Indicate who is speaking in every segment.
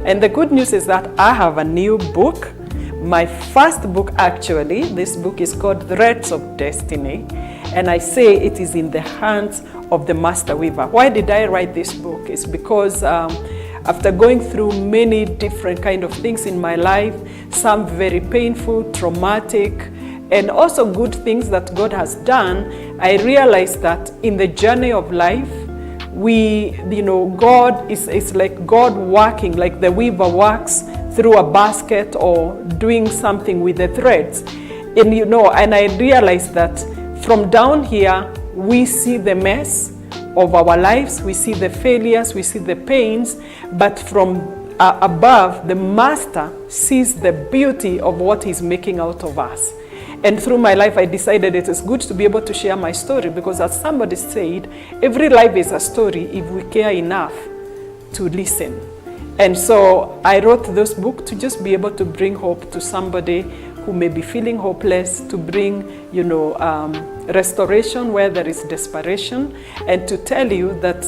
Speaker 1: And the good news is that I have a new book. My first book, actually, this book is called Threads of Destiny. And I say it is in the hands of the Master Weaver. Why did I write this book? It's because after going through many different kind of things in my life, some very painful, traumatic, and also good things that God has done, I realized that in the journey of life, God is like God working, like the weaver works through a basket or doing something with the threads. And I realized that from down here, we see the mess of our lives, we see the failures, we see the pains, but from above, the Master sees the beauty of what He's making out of us. And through my life, I decided it is good to be able to share my story, because as somebody said, every life is a story if we care enough to listen. And so I wrote this book to just be able to bring hope to somebody who may be feeling hopeless, to bring, restoration where there is desperation, and to tell you that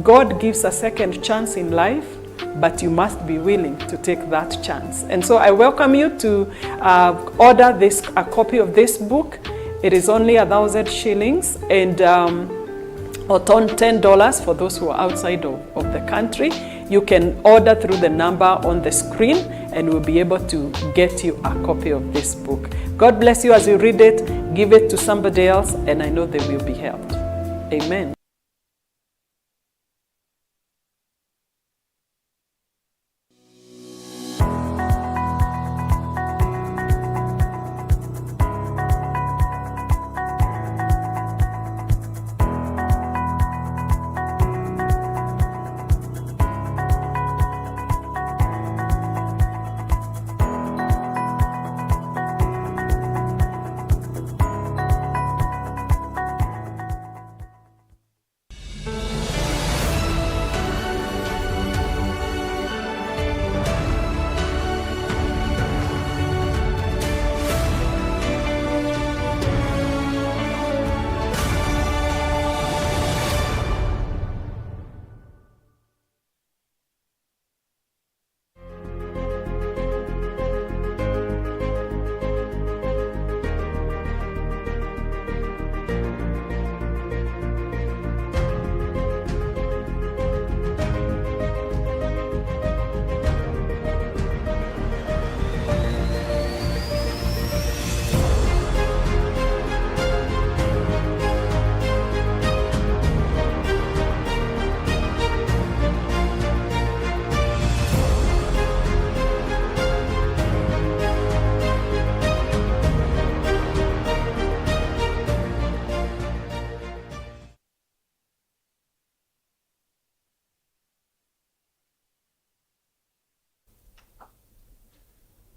Speaker 1: God gives a second chance in life, but you must be willing to take that chance. And so I welcome you to order a copy of this book. It is only 1,000 shillings and or $10 for those who are outside of the country. You can order through the number on the screen and we'll be able to get you a copy of this book. God bless you as you read it. Give it to somebody else, and I know they will be helped. Amen.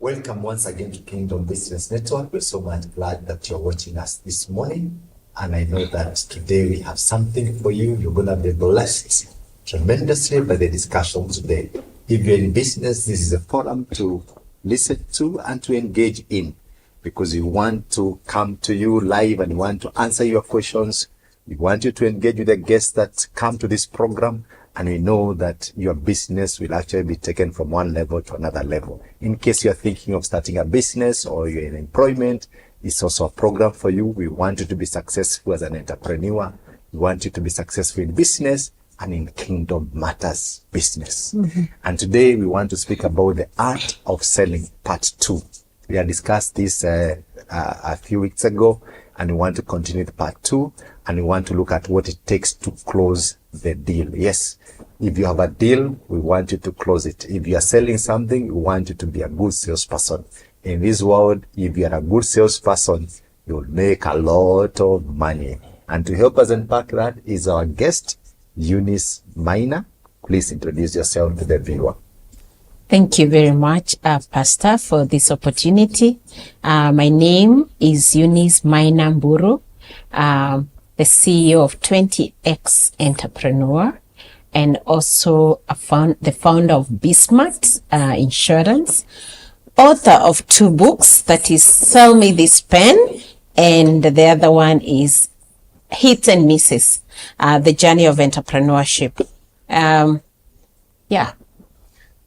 Speaker 2: Welcome once again to Kingdom Business Network. We're so much glad that you're watching us this morning. And I know that today we have something for you. You're going to be blessed tremendously by the discussion today. If you're in business, this is a forum to listen to and to engage in, because we want to come to you live and we want to answer your questions. We want you to engage with the guests that come to this program. And we know that your business will actually be taken from one level to another level. In case you're thinking of starting a business or you're in employment, it's also a program for you. We want you to be successful as an entrepreneur. We want you to be successful in business and in kingdom matters business. Mm-hmm. And today we want to speak about the art of selling, part 2. We had discussed this a few weeks ago, and we want to continue with part 2, and we want to look at what it takes to close the deal. Yes, if you have a deal, we want you to close it. If you are selling something, we want you to be a good salesperson. In this world, if you are a good salesperson, you'll make a lot of money. And to help us unpack that is our guest, Eunice Maina. Please introduce yourself to the viewer.
Speaker 3: Thank you very much, Pastor, for this opportunity. My name is Eunice Maina Mburu, the CEO of 20X Entrepreneur, and also the founder of Bismart Insurance, author of 2 books, that is Sell Me This Pen, and the other one is Hits and Misses, The Journey of Entrepreneurship. Yeah.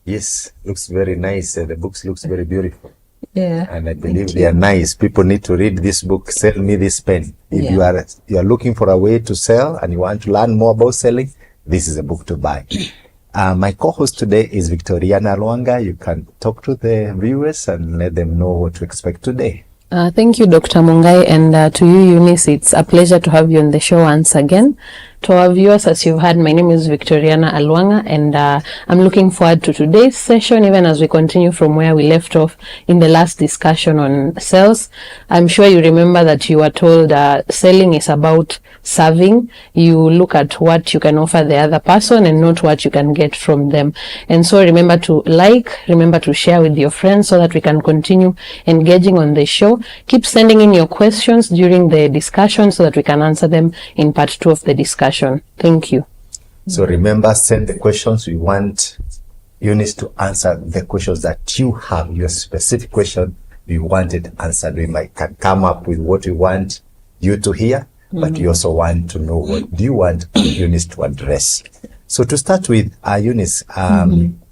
Speaker 2: Yes, looks very nice. The books looks very beautiful.
Speaker 3: Yeah.
Speaker 2: And I believe they are nice. People need to read this book, Sell Me This Pen. If
Speaker 3: Yeah.
Speaker 2: you are looking for a way to sell and you want to learn more about selling, this is a book to buy. My co-host today is Victoriana Alwang'a. You can talk to the viewers and let them know what to expect today.
Speaker 4: Thank you, Dr. Mungai, and to you, Eunice. It's a pleasure to have you on the show once again. To our viewers, as you've heard, my name is Victoriana Alwang'a, and I'm looking forward to today's session, even as we continue from where we left off in the last discussion on sales. I'm sure you remember that you were told selling is about serving. You look at what you can offer the other person and not what you can get from them. And so remember to remember to share with your friends so that we can continue engaging on the show. Keep sending in your questions during the discussion so that we can answer them in part 2 of the discussion. Thank you.
Speaker 2: So remember, send the questions. We want Eunice to answer the questions that you have, your specific question we wanted answered. We might can come up with what we want you to hear, but we also want to know what do you want Eunice to address. So to start with, Eunice,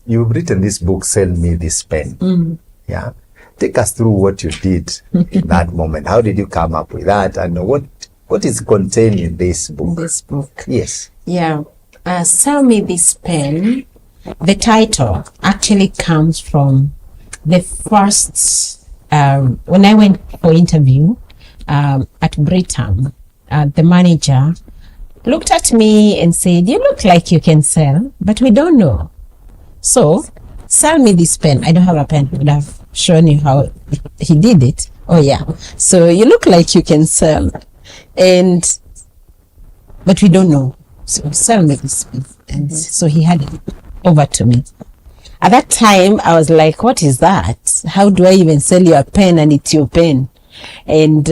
Speaker 2: you've written this book, Sell Me This Pen. Yeah. Take us through what you did in that moment. How did you come up with that, and what is contained in this book?
Speaker 3: This book.
Speaker 2: Yes.
Speaker 3: Yeah. Sell Me This Pen. The title actually comes from the first, when I went for interview at Brigham, the manager looked at me and said, "You look like you can sell, but we don't know. So sell me this pen." I don't have a pen. I would have shown you how he did it. Oh yeah. So you look like you can sell, but we don't know. So sell me this pen. And so he had it over to me. At that time, I was like, what is that? How do I even sell you a pen and it's your pen? And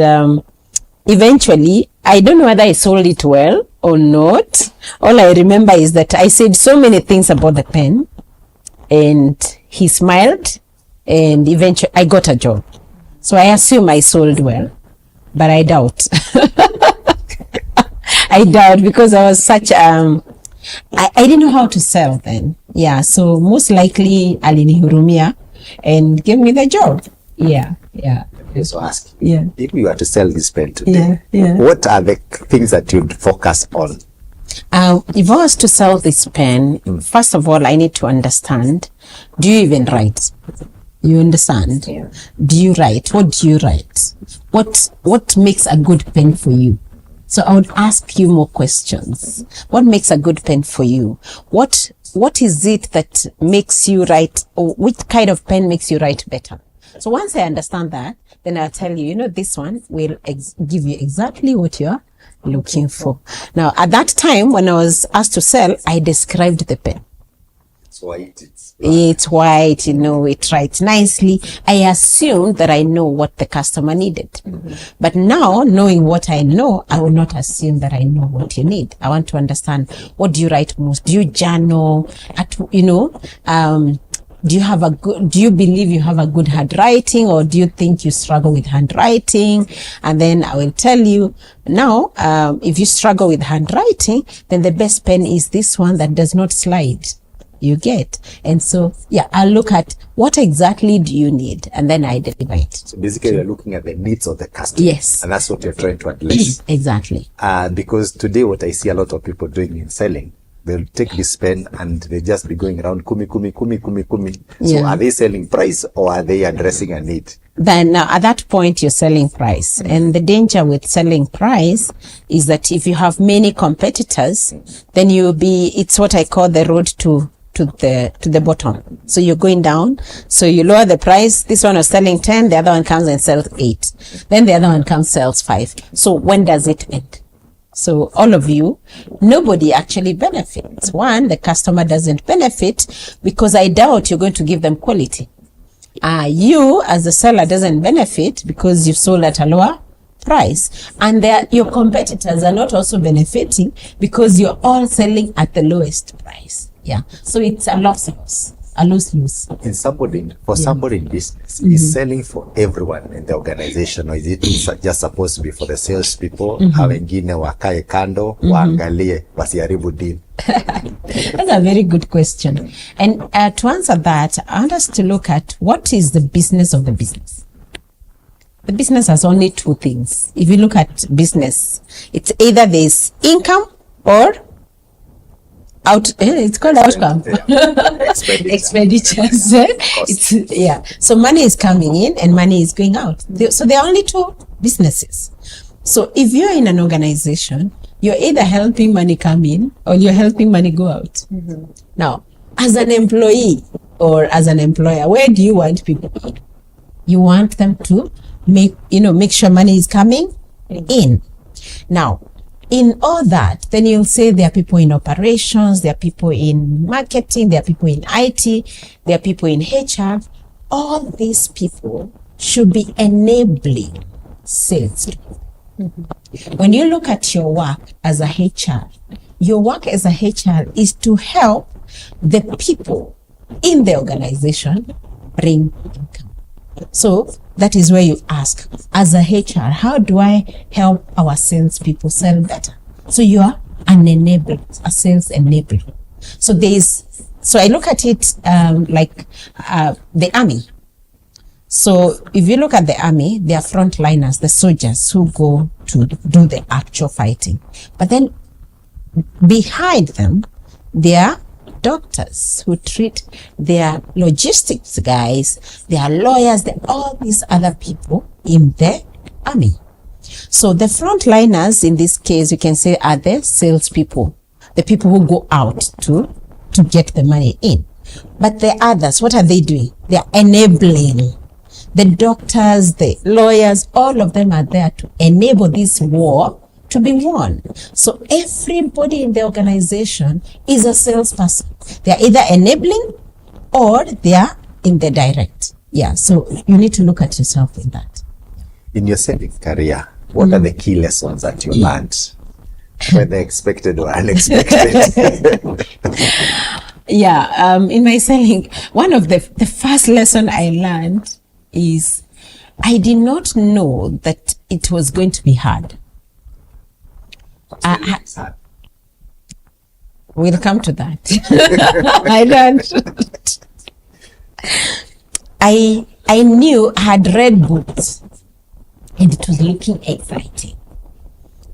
Speaker 3: eventually, I don't know whether I sold it well or not. All I remember is that I said so many things about the pen, and he smiled, and eventually I got a job. So I assume I sold well, but I doubt. I doubt, because I was such I didn't know how to sell then. Yeah, so most likely alinihurumia and gave me the job. Yeah.
Speaker 2: So ask,
Speaker 3: Yeah.
Speaker 2: if you were to sell this pen today,
Speaker 3: Yeah.
Speaker 2: what are the things that you'd focus on?
Speaker 3: If I was to sell this pen, first of all, I need to understand, do you even write? You understand? Yeah. Do you write? What do you write? What makes a good pen for you? So I would ask you more questions. What makes a good pen for you? What is it that makes you write, or which kind of pen makes you write better? So once I understand that, then I'll tell you, this one will give you exactly what you're looking for. Now, at that time, when I was asked to sell, I described the pen.
Speaker 2: It's white.
Speaker 3: It's white, it writes nicely. I assumed that I know what the customer needed. But now, knowing what I know, I will not assume that I know what you need. I want to understand, what do you write most? Do you journal? Do you believe you have a good handwriting, or do you think you struggle with handwriting? And then I will tell you now, if you struggle with handwriting, then the best pen is this one that does not slide. You get. And so, I'll look at what exactly do you need, and then I deliver it.
Speaker 2: So basically, you're looking at the needs of the customer.
Speaker 3: Yes.
Speaker 2: And that's what you're trying to address.
Speaker 3: Exactly.
Speaker 2: Because today, what I see a lot of people doing in selling, they'll take this pen and they just be going around kumi. So are they selling price, or are they addressing a need?
Speaker 3: Then at that point, you're selling price. And the danger with selling price is that if you have many competitors, then it's what I call the road to the bottom. So you're going down. So you lower the price. This one was selling 10. The other one comes and sells 8. Then the other one comes, sells 5. So when does it end? So all of you, nobody actually benefits. One, the customer doesn't benefit, because I doubt you're going to give them quality. You as the seller doesn't benefit, because you've sold at a lower price. And your competitors are not also benefiting, because you're all selling at the lowest price. Yeah. So it's a loss. a lose-lose.
Speaker 2: For somebody in business, is selling for everyone in the organization, or is it just supposed to be for the salespeople? Hao wengine wakae kando, waangalie, wasiharibu deal?
Speaker 3: That's a very good question. And to answer that, I want us to look at what is the business of the business. The business has only two things. If you look at business, it's either there's income or it's called outcome. Expenditures. So money is coming in and money is going out. So there are only two businesses. So if you're in an organization, you're either helping money come in or you're helping money go out. Now, as an employee or as an employer, where do you want people? You want them to make sure money is coming in. Now, in all that, then you'll say there are people in operations, there are people in marketing, there are people in IT, there are people in HR. All these people should be enabling sales. When you look at your work as a HR, your work as a HR is to help the people in the organization bring income. So that is where you ask, as a HR, how do I help our sales people sell better? So you are an enabler, a sales enabler. So I look at it like the army. So if you look at the army, they are frontliners, the soldiers who go to do the actual fighting. But then behind them, there are doctors who treat, their logistics guys, their lawyers, all these other people in the army. So the frontliners in this case, you can say, are the salespeople, the people who go out to get the money in. But the others, what are they doing? They are enabling. The doctors, the lawyers, all of them are there to enable this war to be won. So everybody in the organization is a salesperson. They are either enabling or they are in the direct. Yeah, so you need to look at yourself in that.
Speaker 2: In your selling career, what are the key lessons that you learned, whether expected or unexpected?
Speaker 3: In my selling, one of the first lesson I learned is I did not know that it was going to be hard. We'll come to that. I learned. I knew, I had read books and it was looking exciting.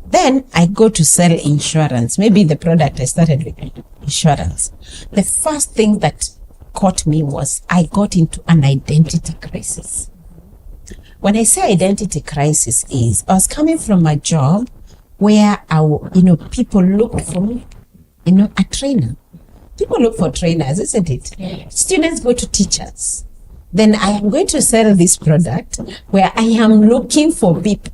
Speaker 3: Then I go to sell insurance. Maybe the product I started with insurance. The first thing that caught me was I got into an identity crisis. When I say identity crisis is, I was coming from a job where people looked for me, a trainer. People look for trainers, isn't it? Yeah. Students go to teachers. Then I am going to sell this product where I am looking for people.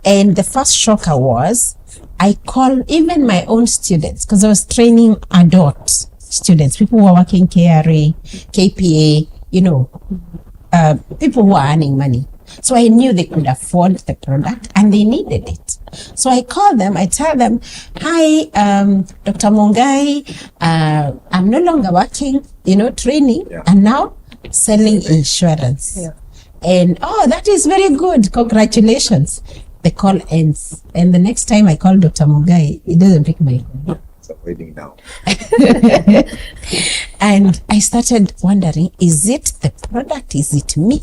Speaker 3: And the first shocker was, I called even my own students, because I was training adult students, people who are working KRA, KPA, people who are earning money. So I knew they could afford the product and they needed it. So I call them, I tell them, hi, Dr. Mungai, I'm no longer working, training, and now selling insurance. Yeah. And, that is very good. Congratulations. The call ends. And the next time I call Dr. Mungai, he doesn't pick my call.
Speaker 2: So waiting now.
Speaker 3: And I started wondering, is it the product? Is it me?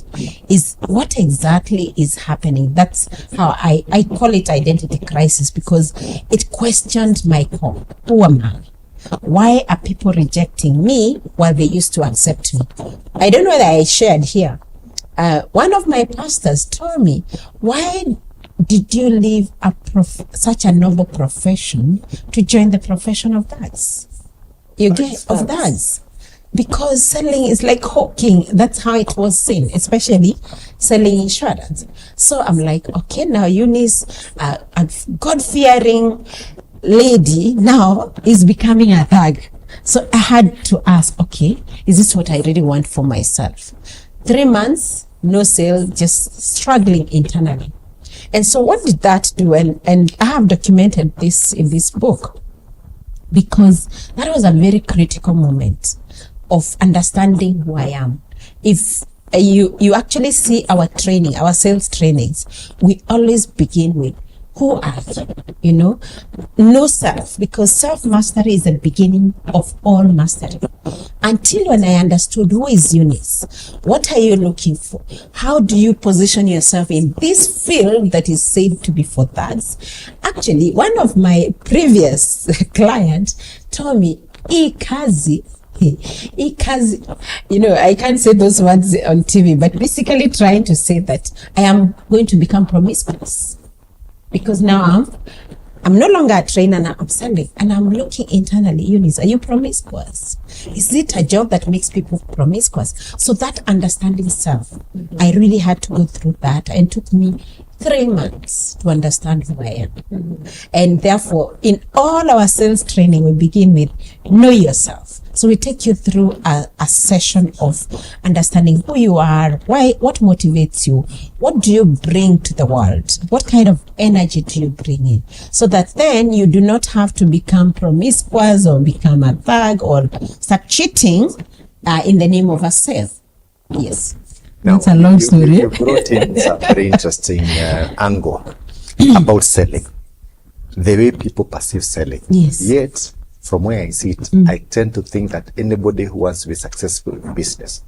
Speaker 3: Is what exactly is happening? That's how I call it identity crisis, because it questioned my core. Who am I? Why are people rejecting me while they used to accept me? I don't know that I shared here. One of my pastors told me, why did you leave such a noble profession to join the profession of dads? Of dads. Because selling is like hawking. That's how it was seen, especially selling insurance. So I'm like, okay, now Eunice, a God-fearing lady now is becoming a thug. So I had to ask, okay, is this what I really want for myself? 3 months, no sale, just struggling internally. And so what did that do? And I have documented this in this book, because that was a very critical moment. of understanding who I am. If you actually see our training, our sales trainings, we always begin with who are you, know self, because self-mastery is the beginning of all mastery. Until when I understood who is Eunice, what are you looking for? How do you position yourself in this field that is said to be for thugs? Actually, one of my previous clients told me, Ikazi, I can't say those words on TV, but basically trying to say that I am going to become promiscuous. Because now I'm no longer a trainer, now I'm selling, and I'm looking internally. Eunice, are you promiscuous? Is it a job that makes people promiscuous? So that understanding self, I really had to go through that, and it took me 3 months to understand who I am. And therefore, in all our sales training, we begin with know yourself. So we take you through a session of understanding who you are, what motivates you, what do you bring to the world, what kind of energy do you bring in, so that then you do not have to become promiscuous or become a thug or start cheating in the name of a sale. Yes.
Speaker 2: Now,
Speaker 4: That's a long story.
Speaker 2: You brought in some very interesting angle about selling, the way people perceive selling.
Speaker 3: Yes.
Speaker 2: Yet, from where I see it, I tend to think that anybody who wants to be successful in business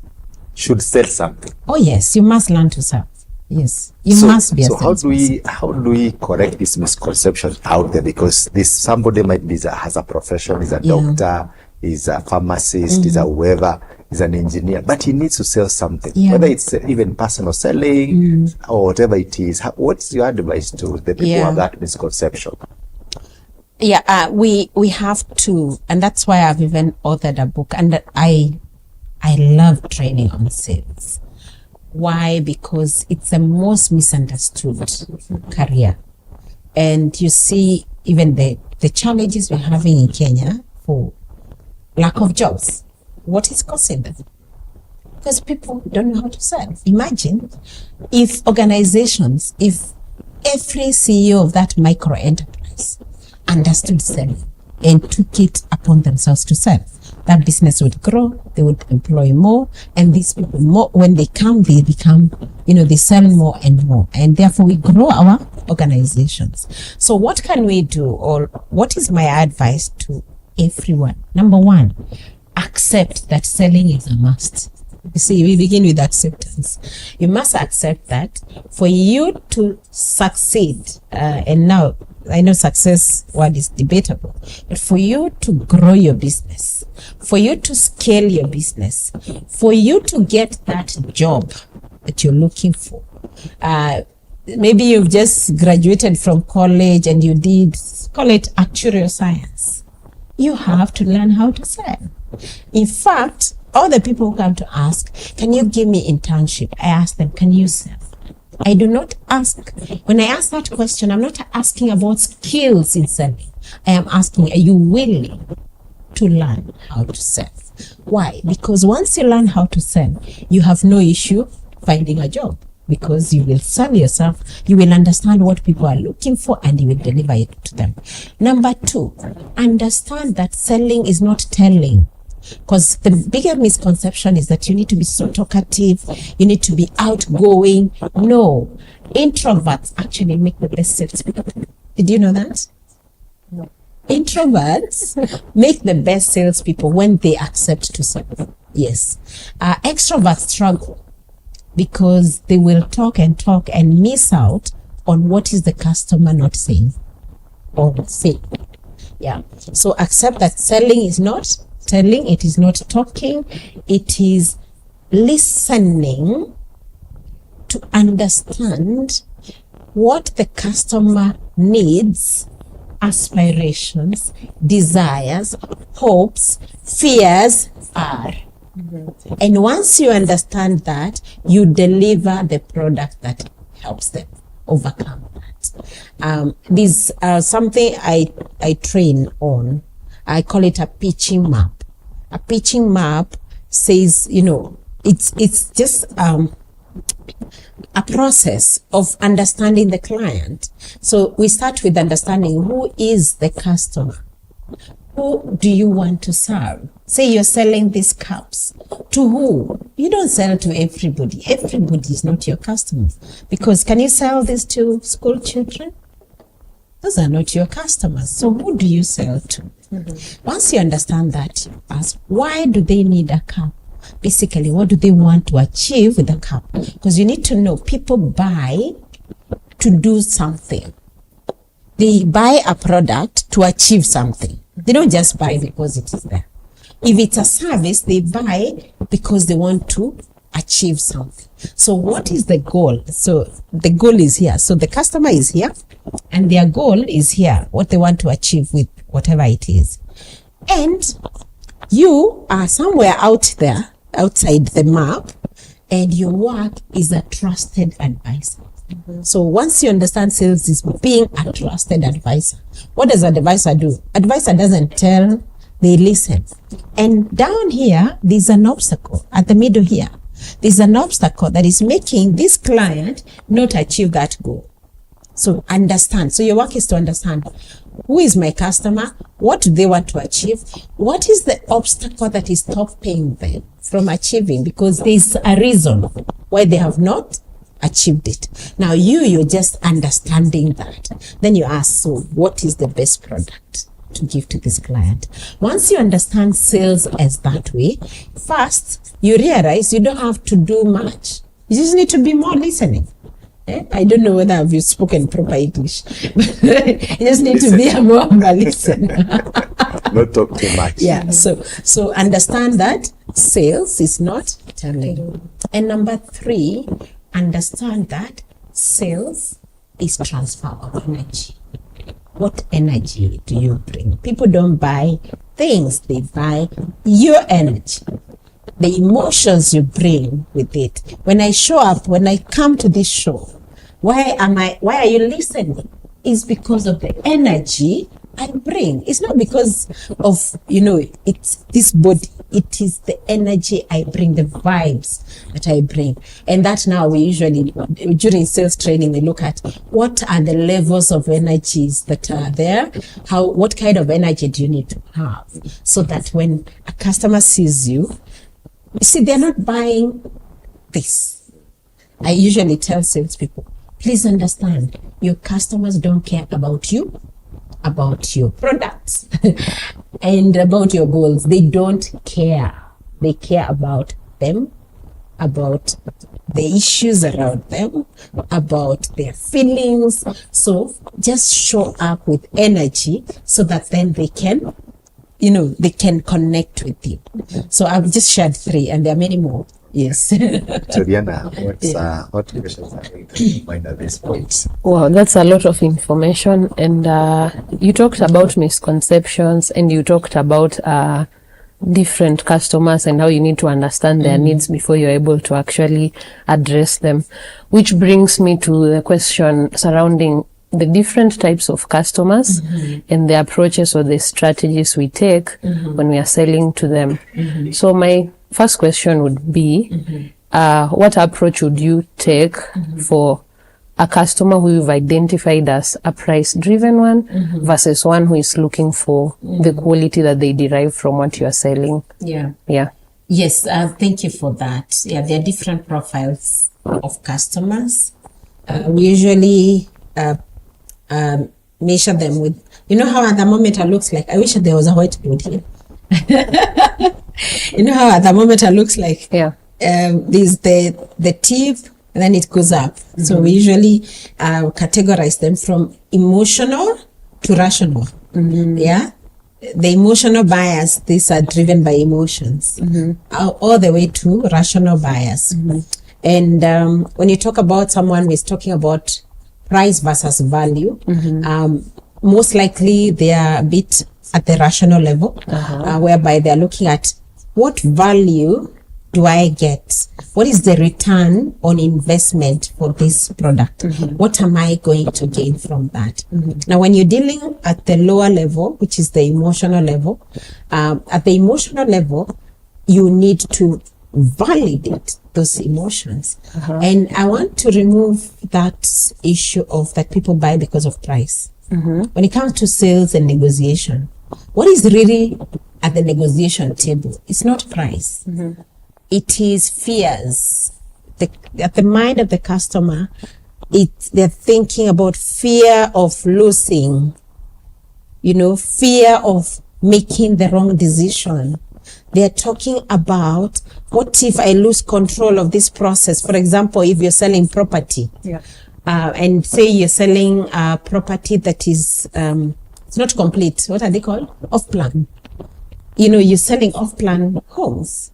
Speaker 2: should sell something.
Speaker 3: Oh yes, you must learn to sell. Yes, you
Speaker 2: So
Speaker 3: must be a
Speaker 2: how do
Speaker 3: salesperson.
Speaker 2: how do we correct this misconception out there? Because somebody might be has a profession, is a doctor, is a pharmacist, is a whoever, is an engineer, but he needs to sell something.
Speaker 3: Yeah.
Speaker 2: Whether it's even personal selling or whatever it is. What's your advice to the people who have that misconception?
Speaker 3: Yeah, we have to, and that's why I've even authored a book, and I love training on sales. Why? Because it's the most misunderstood career. And you see even the challenges we're having in Kenya for lack of jobs. What is causing them? Because people don't know how to sell. Imagine if organizations, if every CEO of that micro enterprise understood selling and took it upon themselves to sell, that business would grow, they would employ more, and these people more, when they come, they become, they sell more and more, and therefore we grow our organizations. So what can we do, or what is my advice to everyone? Number one, accept that selling is a must. You see, we begin with acceptance. You must accept that for you to succeed, and now I know success word is debatable, but for you to grow your business, for you to scale your business, for you to get that job that you're looking for, maybe you've just graduated from college and you did, call it actuarial science. You have to learn how to sell. In fact, all the people who come to ask, can you give me internship? I ask them, can you sell? I do not ask, when I ask that question, I'm not asking about skills in selling. I am asking, are you willing to learn how to sell? Why? Because once you learn how to sell, you have no issue finding a job, because you will sell yourself, you will understand what people are looking for, and you will deliver it to them. Number two, understand that selling is not telling. Because the bigger misconception is that you need to be so talkative, you need to be outgoing. No, introverts actually make the best salespeople. Did you know that? No. Introverts make the best salespeople when they accept to sell. Yes. Extroverts struggle because they will talk and miss out on what is the customer not saying or saying. Yeah. So accept that selling is not telling, it is not talking, it is listening to understand what the customer needs, aspirations, desires, hopes, fears are. And once you understand that, you deliver the product that helps them overcome that. These are something I train on. I call it a pitching map. A pitching map says, it's just a process of understanding the client. So we start with understanding who is the customer. who do you want to serve? Say you're selling these cups. To who? You don't sell to everybody. Everybody is not your customer. Because can you sell this to school children? Those are not your customers. So who do you sell to? Once you understand that, you ask, why do they need a cup? Basically, what do they want to achieve with a cup? Because you need to know people buy to do something. They buy a product to achieve something. They don't just buy because it is there. If it's a service, they buy because they want to achieve something. So what is the goal? So the goal is here. So the customer is here and their goal is here, what they want to achieve with whatever it is. And you are somewhere out there, outside the map, and your work is a trusted advisor. So once you understand sales is being a trusted advisor, what does an advisor do? Advisor doesn't tell, they listen. And down here, there's an obstacle at the middle here. There's an obstacle that is making this client not achieve that goal. So understand. So your work is to understand, who is my customer? What do they want to achieve? What is the obstacle that is stopping them from achieving? Because there's a reason why they have not achieved it. Now you're just understanding that. Then you ask, so what is the best product to give to this client? Once you understand sales as that way, first you realize you don't have to do much. You just need to be more listening. I don't know whether you've spoken proper English, but you just need to be more of a listener.
Speaker 2: Not talk too much.
Speaker 3: Yeah. So understand that sales is not telling. And number 3, understand that sales is transfer of energy. What energy do you bring? People don't buy things, they buy your energy, the emotions you bring with it. When I show up, when I come to this show, why are you listening? It's because of the energy I bring. It's not because of, it's this body. It is the energy I bring, the vibes that I bring. And that now we usually, during sales training, we look at what are the levels of energies that are there? What kind of energy do you need to have? So that when a customer sees you, see, they're not buying this. I usually tell salespeople, please understand, your customers don't care about you, about your products, and about your goals. They don't care. They care about them, about the issues around them, about their feelings. So just show up with energy so that then they can, they can connect with you. So I've just shared 3 and there are many more. Yes.
Speaker 2: Victoriana, what questions are going to find at this point?
Speaker 4: Wow, that's a lot of information. And you talked about misconceptions and you talked about different customers and how you need to understand their needs before you're able to actually address them. Which brings me to the question surrounding the different types of customers and the approaches or the strategies we take when we are selling to them. So my first question would be, what approach would you take for a customer who you've identified as a price-driven one versus one who is looking for the quality that they derive from what you are selling?
Speaker 3: Yeah.
Speaker 4: Yes,
Speaker 3: thank you for that. Yeah, there are different profiles of customers. We usually measure them with, how a thermometer looks like. I wish there was a whiteboard here. How a thermometer looks like.
Speaker 4: Yeah.
Speaker 3: There's the tip, and then it goes up. So we usually categorize them from emotional to rational. Yeah. The emotional bias, these are driven by emotions, all the way to rational bias. And when you talk about someone who is talking about price versus value, most likely they are a bit at the rational level, whereby they're looking at what value do I get? What is the return on investment for this product? What am I going to gain from that? Now, when you're dealing at the lower level, which is the emotional level, at the emotional level, you need to validate those emotions. And I want to remove that issue of that people buy because of price. When it comes to sales and negotiation, what is really at the negotiation table? It's not price. It is fears. At the mind of the customer, they're thinking about fear of losing, fear of making the wrong decision. They're talking about, what if I lose control of this process? For example, if you're selling property, and say you're selling a property that is it's not complete. What are they called? Off-plan. You're selling off-plan homes.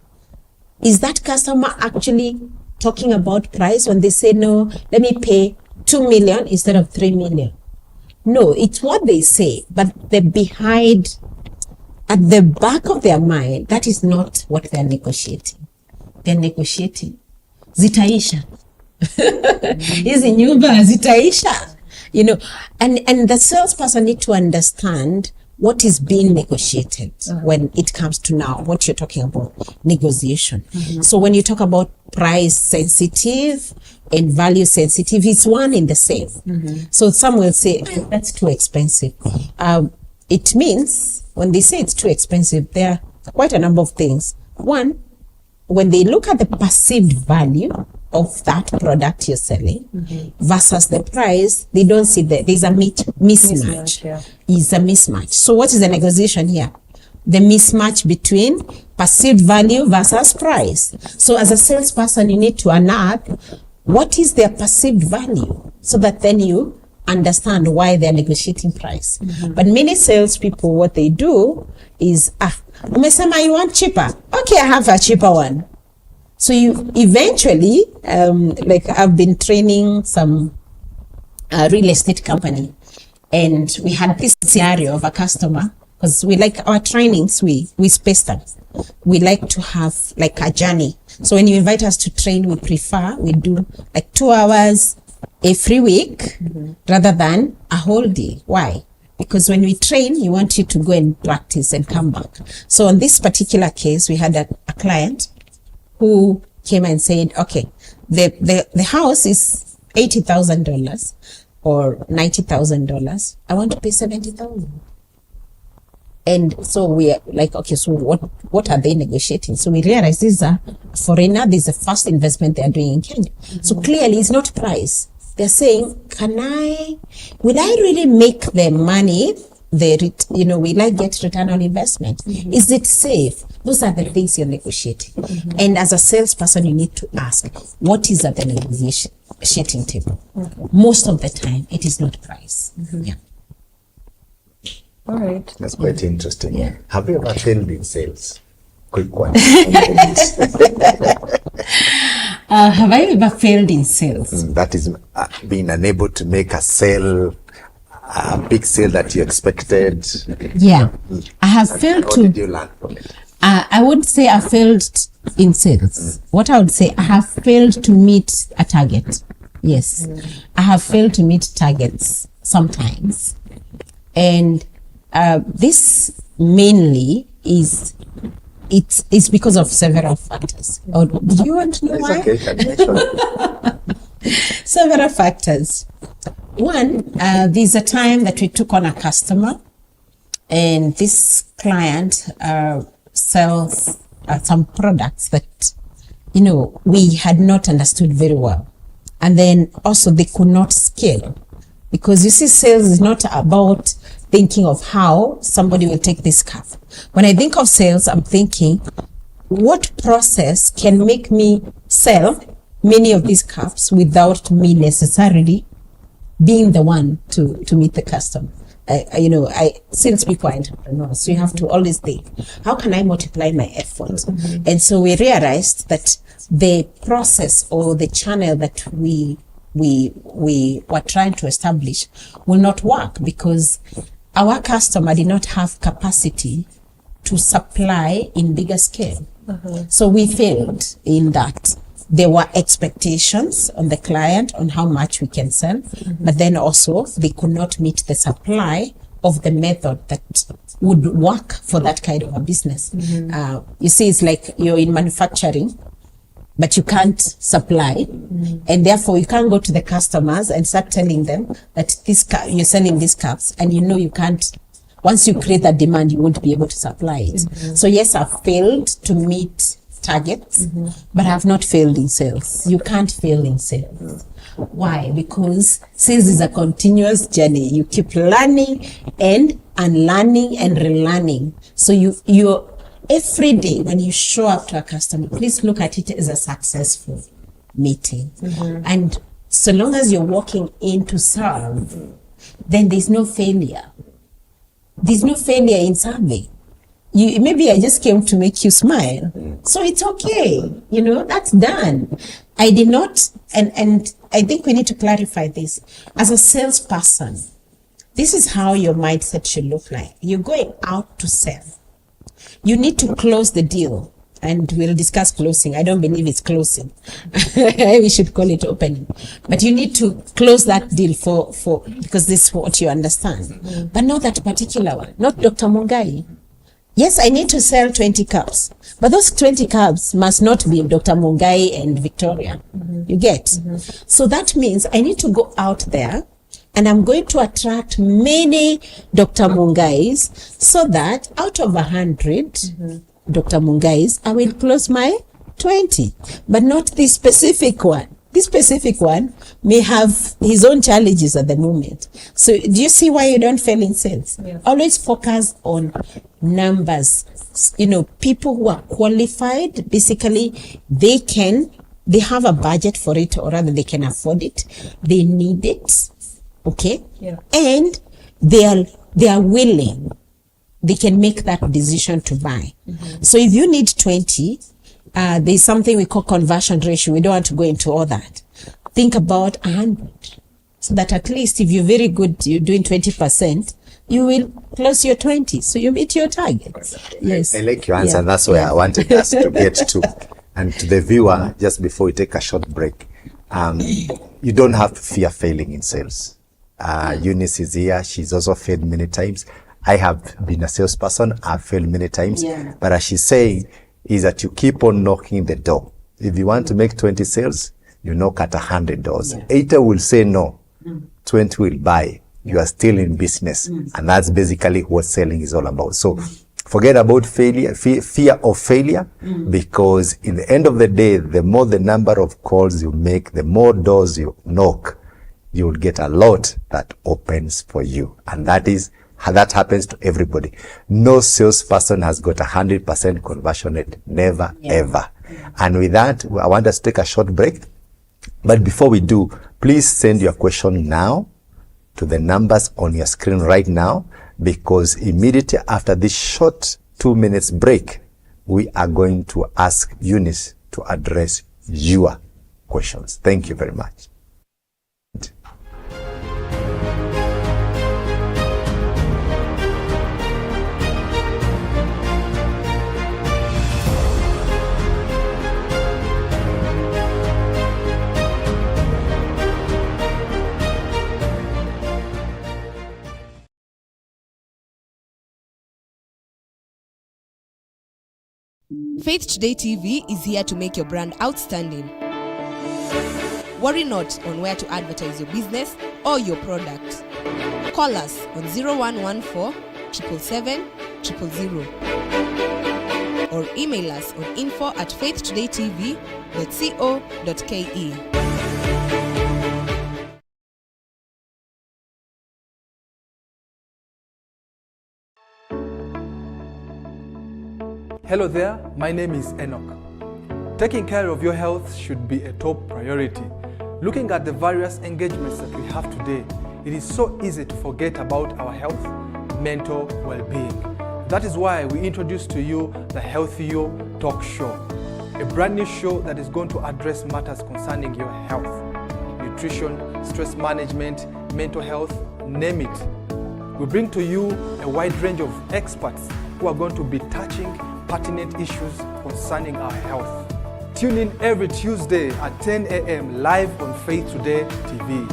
Speaker 3: Is that customer actually talking about price when they say, no, let me pay 2 million instead of 3 million? No, it's what they say, but at the back of their mind, that is not what they're negotiating. They're negotiating zitaisha. Hizi nyumba zitaisha. And the salesperson need to understand what is being negotiated when it comes to now what you're talking about, negotiation. So when you talk about price sensitive and value sensitive, it's one in the same. So some will say, that's too expensive. It means when they say it's too expensive, there are quite a number of things. One, when they look at the perceived value of that product you're selling versus the price, they don't see that there's a mismatch. It's a mismatch. So what is the negotiation here? The mismatch between perceived value versus price. So as a salesperson, you need to unearth what is their perceived value, so that then you understand why they're negotiating price. But many salespeople, what they do is, umesema you want cheaper. Okay, I have a cheaper one. So you eventually, like I've been training some real estate company, and we had this scenario of a customer, because we like our trainings, we space them. We like to have like a journey. So when you invite us to train, we do like 2 hours every week rather than a whole day. Why? Because when we train, you want you to go and practice and come back. So on this particular case, we had a client who came and said, okay, the house is $80,000 or $90,000. I want to pay $70,000. And so we are like, okay, so what are they negotiating? So we realized this is a foreigner, this is the first investment they are doing in Kenya. So clearly it's not price. They're saying, will I really make the money? Will I get return on investment? Is it safe? Those are the things you're negotiating. And as a salesperson, you need to ask, what is at the negotiating table? Most of the time, it is not price. Yeah.
Speaker 1: All right.
Speaker 2: That's quite interesting. Yeah. Have you ever failed in sales? Quick one.
Speaker 3: Have I ever failed in sales?
Speaker 2: That is being unable to make a sale, a big sale that you expected.
Speaker 3: Yeah. I have failed
Speaker 2: What
Speaker 3: to.
Speaker 2: did you learn from it?
Speaker 3: I would say I failed in sales. What I would say, I have failed to meet a target. Yes. I have failed to meet targets sometimes. And this mainly is because of several factors. Or do you want to know why?
Speaker 2: Okay, can you mention?
Speaker 3: Several factors. One, there's a time that we took on a customer, and this client sells some products that we had not understood very well, and then also they could not scale, because you see, sales is not about thinking of how somebody will take this cup. When I think of sales, I'm thinking, what process can make me sell many of these cups without me necessarily being the one to meet the customer? Salespeople are entrepreneurs, so you have to always think, how can I multiply my efforts? And so we realized that the process or the channel that we were trying to establish will not work, because our customer did not have capacity to supply in bigger scale. So we failed in that. There were expectations on the client on how much we can sell, but then also they could not meet the supply of the method that would work for that kind of a business. You see, it's like you're in manufacturing, but you can't supply, and therefore you can't go to the customers and start telling them that you're selling these cups, and you can't once you create that demand, you won't be able to supply it. So yes, I've failed to meet targets, but I've not failed in sales. You can't fail in sales. Why? Because sales is a continuous journey. You keep learning and unlearning and relearning. So you're every day when you show up to a customer, please look at it as a successful meeting. And so long as you're walking in to serve, then there's no failure. There's no failure in serving. Maybe I just came to make you smile. So it's okay. That's done. I did not, and I think we need to clarify this. As a salesperson, this is how your mindset should look like. You're going out to sell. You need to close the deal. And we'll discuss closing. I don't believe it's closing. We should call it opening. But you need to close that deal for because this is what you understand. But not that particular one. Not Dr. Mungai. Yes, I need to sell 20 cups. But those 20 cups must not be Dr. Mungai and Victoria. You get? So that means I need to go out there and I'm going to attract many Dr. Mungais so that out of 100, Dr. Mungais, I will close my 20, but not this specific one. This specific one may have his own challenges at the moment. So do you see why you don't fail in sales? Yeah. Always focus on numbers. People who are qualified, basically, they have a budget for it, or rather they can afford it. They need it. Okay? Yeah. And they are willing. They can make that decision to buy. So if you need 20, there's something we call conversion ratio. We don't want to go into all that. Think about 100. So that at least if you're very good, you're doing 20%, you will close your 20. So you meet your target. Yes.
Speaker 2: I like your answer. Yeah. That's where I wanted us to get to. And to the viewer, just before we take a short break, you don't have to fear failing in sales. Eunice is here. She's also failed many times. I have been a salesperson. I've failed many times. Yeah. But as she's saying, is that you keep on knocking the door. If you want to make 20 sales, you knock at 100 doors. Yeah. 80 will say no. 20 will buy. You are still in business. And that's basically what selling is all about. So forget about failure, fear of failure, because in the end of the day, the more the number of calls you make, the more doors you knock, you will get a lot that opens for you. And that happens to everybody. No salesperson has got 100% conversion rate. Never, ever. And with that, I want us to take a short break. But before we do, please send your question now to the numbers on your screen right now, because immediately after this short 2 minutes break, we are going to ask Eunice to address your questions. Thank you very much.
Speaker 5: Faith Today TV is here to make your brand outstanding. Worry not on where to advertise your business or your product. Call us on 0114 777 000 or email us on info@faithtodaytv.co.ke.
Speaker 6: Hello there, my name is Enoch. Taking care of your health should be a top priority. Looking at the various engagements that we have today, it is so easy to forget about our health, mental well-being. That is why we introduce to you the Healthy You Talk Show, a brand new show that is going to address matters concerning your health, nutrition, stress management, mental health, name it. We bring to you a wide range of experts who are going to be touching pertinent issues concerning our health. Tune in every Tuesday at 10 a.m. live on Faith Today TV.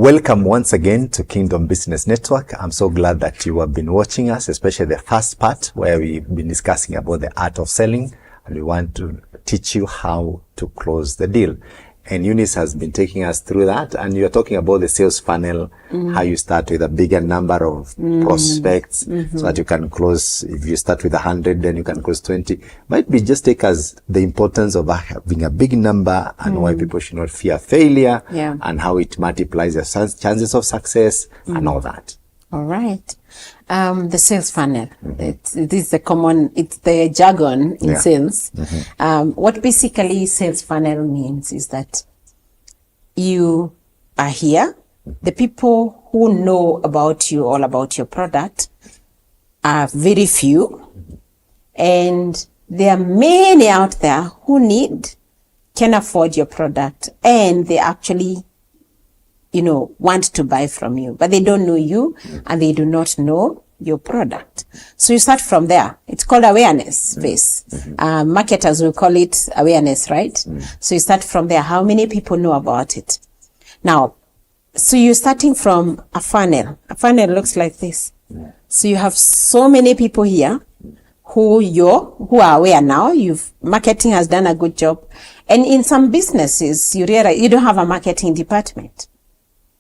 Speaker 2: Welcome once again to Kingdom Business Network. I'm so glad that you have been watching us, especially the first part where we've been discussing about the art of selling, and we want to teach you how to close the deal. And Eunice has been taking us through that, and you're talking about the sales funnel, how you start with a bigger number of prospects so that you can close. If you start with 100, then you can close 20. Might be just take as the importance of having a big number and why people should not fear failure and how it multiplies your chances of success and all that.
Speaker 3: All right. The sales funnel. This is it's the jargon in sales. What basically sales funnel means is that you are here. The people who know about you, all about your product, are very few. And there are many out there who can afford your product, and they actually want to buy from you, but they don't know you and they do not know your product. So you start from there. It's called awareness phase. Marketers will call it awareness, right? So you start from there. How many people know about it? Now, so you're starting from a funnel. A funnel looks like this. So you have so many people here who are aware now. Marketing has done a good job. And in some businesses, you realize you don't have a marketing department.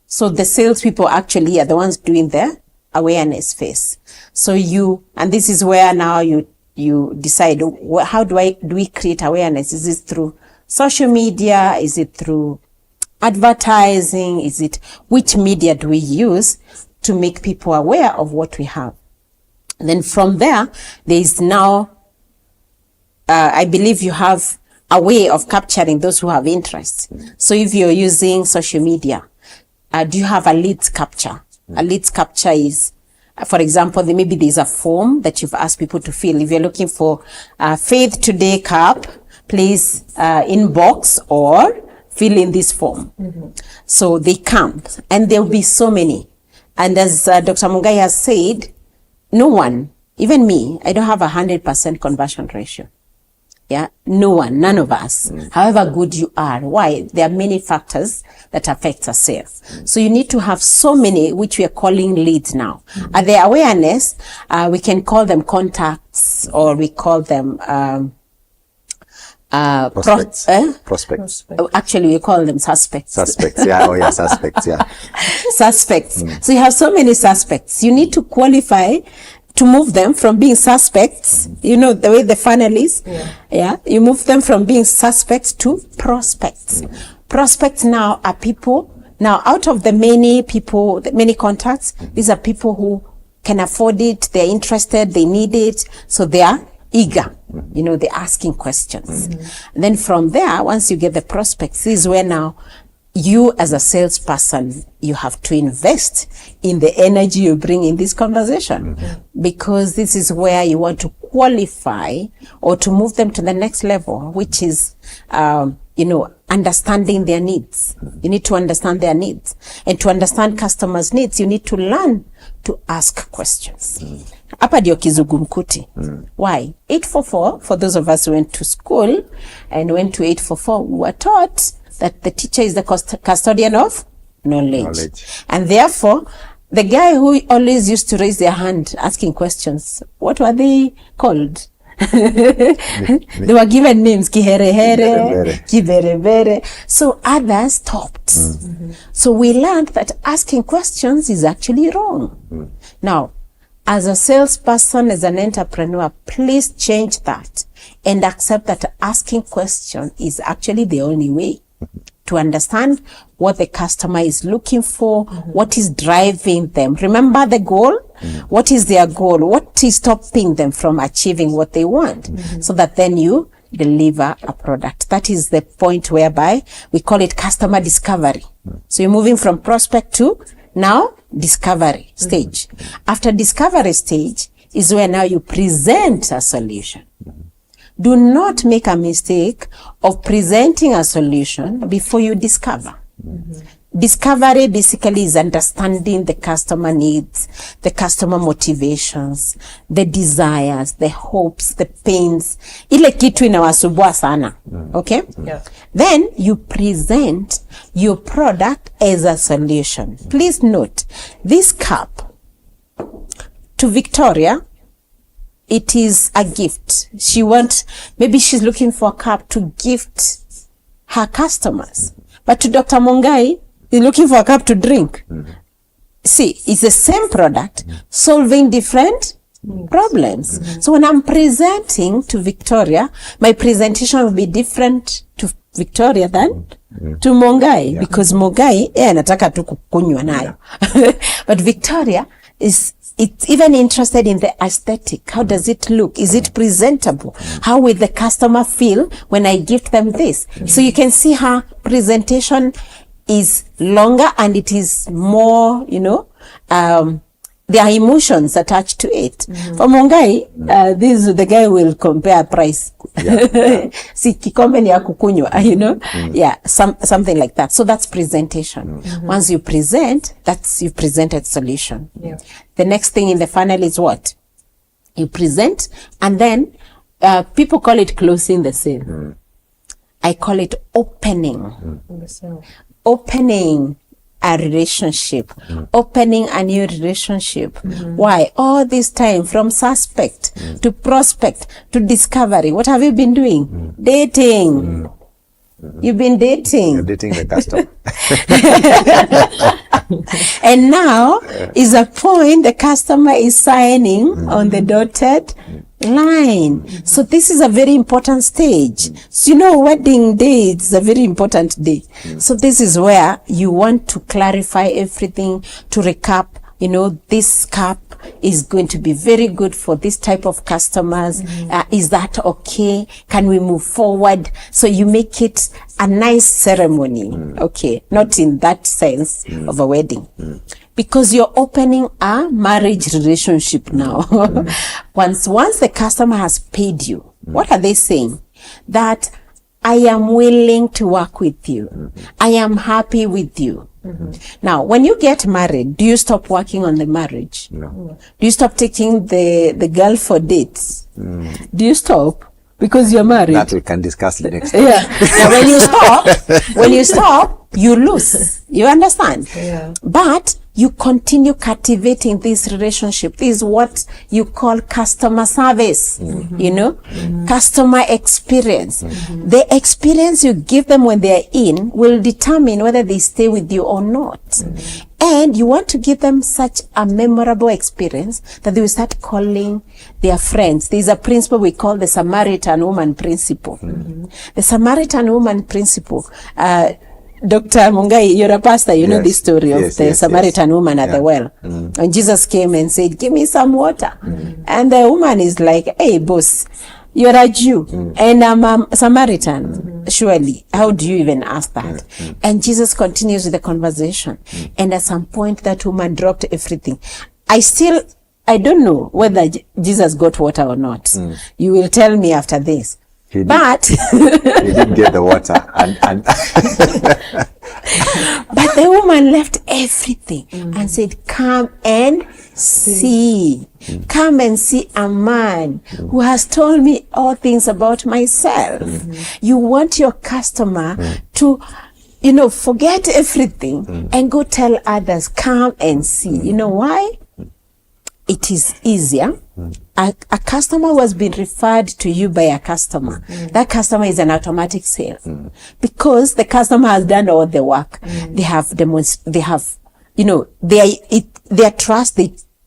Speaker 3: So the salespeople actually are the ones doing the awareness phase. So and this is where now you decide, how do we create awareness? Is it through social media? Is it through advertising? Which media do we use to make people aware of what we have? And then from there is now, I believe you have a way of capturing those who have interest. So if you're using social media, do you have a leads capture? A leads capture is, for example, maybe there's a form that you've asked people to fill. If you're looking for Faith Today cup, please inbox or fill in this form. So they come, and there'll be so many. And as Dr. Mungai has said, no one, even me, I don't have 100% conversion ratio. Yeah, no one, none of us, however good you are. Why? There are many factors that affect our sales. So you need to have so many, which we are calling leads now. At the awareness, we can call them contacts, or we call them
Speaker 2: Prospects. Prospects.
Speaker 3: Actually, we call them suspects.
Speaker 2: Suspects, yeah. Oh, yeah, suspects, yeah.
Speaker 3: Suspects. So you have so many suspects. You need to qualify to move them from being suspects, the way the funnel is. You move them from being suspects to prospects. Prospects now are people. Now, out of the many people, the many contacts, these are people who can afford it, they're interested, they need it, so they are eager. They're asking questions. And then from there, once you get the prospects, this is where now you as a salesperson, you have to invest in the energy you bring in this conversation, because this is where you want to qualify or to move them to the next level, which is, understanding their needs. You need to understand their needs, and to understand customers' needs, you need to learn to ask questions. Hapa ndio kizungumkuti. Why? 844, for those of us who went to school and went to 844, we were taught that the teacher is the custodian of knowledge. And therefore, the guy who always used to raise their hand asking questions, what were they called? They were given names, Kiherehere, Kiberebere. So others stopped. So we learned that asking questions is actually wrong. Now, as a salesperson, as an entrepreneur, please change that and accept that asking questions is actually the only way to understand what the customer is looking for, what is driving them. Remember the goal? What is their goal? What is stopping them from achieving what they want? So that then you deliver a product. That is the point whereby we call it customer discovery. So you're moving from prospect to now discovery stage. After discovery stage is where now you present a solution. Do not make a mistake of presenting a solution before you discover. Discovery basically is understanding the customer needs, the customer motivations, the desires, the hopes, the pains. Ile kitu inawasumbua sana. Okay?
Speaker 1: Yeah.
Speaker 3: Then you present your product as a solution. Please note, this cup to Victoria, it is a gift. Maybe she's looking for a cup to gift her customers. But to Dr. Mungai, he's looking for a cup to drink. See, it's the same product solving different problems. So when I'm presenting to Victoria, my presentation will be different to Victoria than to Mungai, because Mungai anataka tu kukunywa nayo. But Victoria it's even interested in the aesthetic. How does it look? Is it presentable? How will the customer feel when I give them this? So you can see her presentation is longer and it is more, there are emotions attached to it. For Mungai, the guy will compare price. Si kikombe ni ya kukunywa, Yeah, something like that. So that's presentation. Once you present, you've presented solution.
Speaker 1: Yeah.
Speaker 3: The next thing in the funnel is what? You present, and then people call it closing the sale. I call it opening. Opening a relationship, opening a new relationship. Why? All this time, from suspect to prospect to discovery, what have you been doing? Dating. You've been dating.
Speaker 2: You're dating the customer.
Speaker 3: And now is a point the customer is signing on the dotted line. So this is a very important stage. So wedding day is a very important day. So this is where you want to clarify everything, to recap, this cup is going to be very good for this type of customers. Is that okay? Can we move forward? So you make it a nice ceremony. Okay. Not in that sense of a wedding. Because you're opening a marriage relationship now. Once the customer has paid you, what are they saying? That I am willing to work with you. I am happy with you. Now, when you get married, do you stop working on the marriage?
Speaker 2: No.
Speaker 3: Do you stop taking the girl for dates? Do you stop? Because you're married.
Speaker 2: That we can discuss next time.
Speaker 3: Yeah. Now, when you stop, you lose. You understand?
Speaker 1: Yeah.
Speaker 3: But you continue cultivating this relationship. This is what you call customer service, customer experience. The experience you give them when they're in will determine whether they stay with you or not. And you want to give them such a memorable experience that they will start calling their friends. There's a principle we call the Samaritan woman principle. The Samaritan woman principle, Dr. Mungai, you're a pastor, you know this story of the Samaritan woman at the well. When Jesus came and said, give me some water. And the woman is like, hey, boss, you're a Jew and I'm a Samaritan. Surely, how do you even ask that? And Jesus continues with the conversation. And at some point, that woman dropped everything. I don't know whether Jesus got water or not. You will tell me after this. But
Speaker 2: he didn't get the water, and
Speaker 3: but the woman left everything and said, "Come and see. Come and see a man who has told me all things about myself." You want your customer to, forget everything and go tell others, "Come and see." You know why? It is easier. A customer who has been referred to you by a customer, that customer is an automatic sale because the customer has done all the work. They have their trust.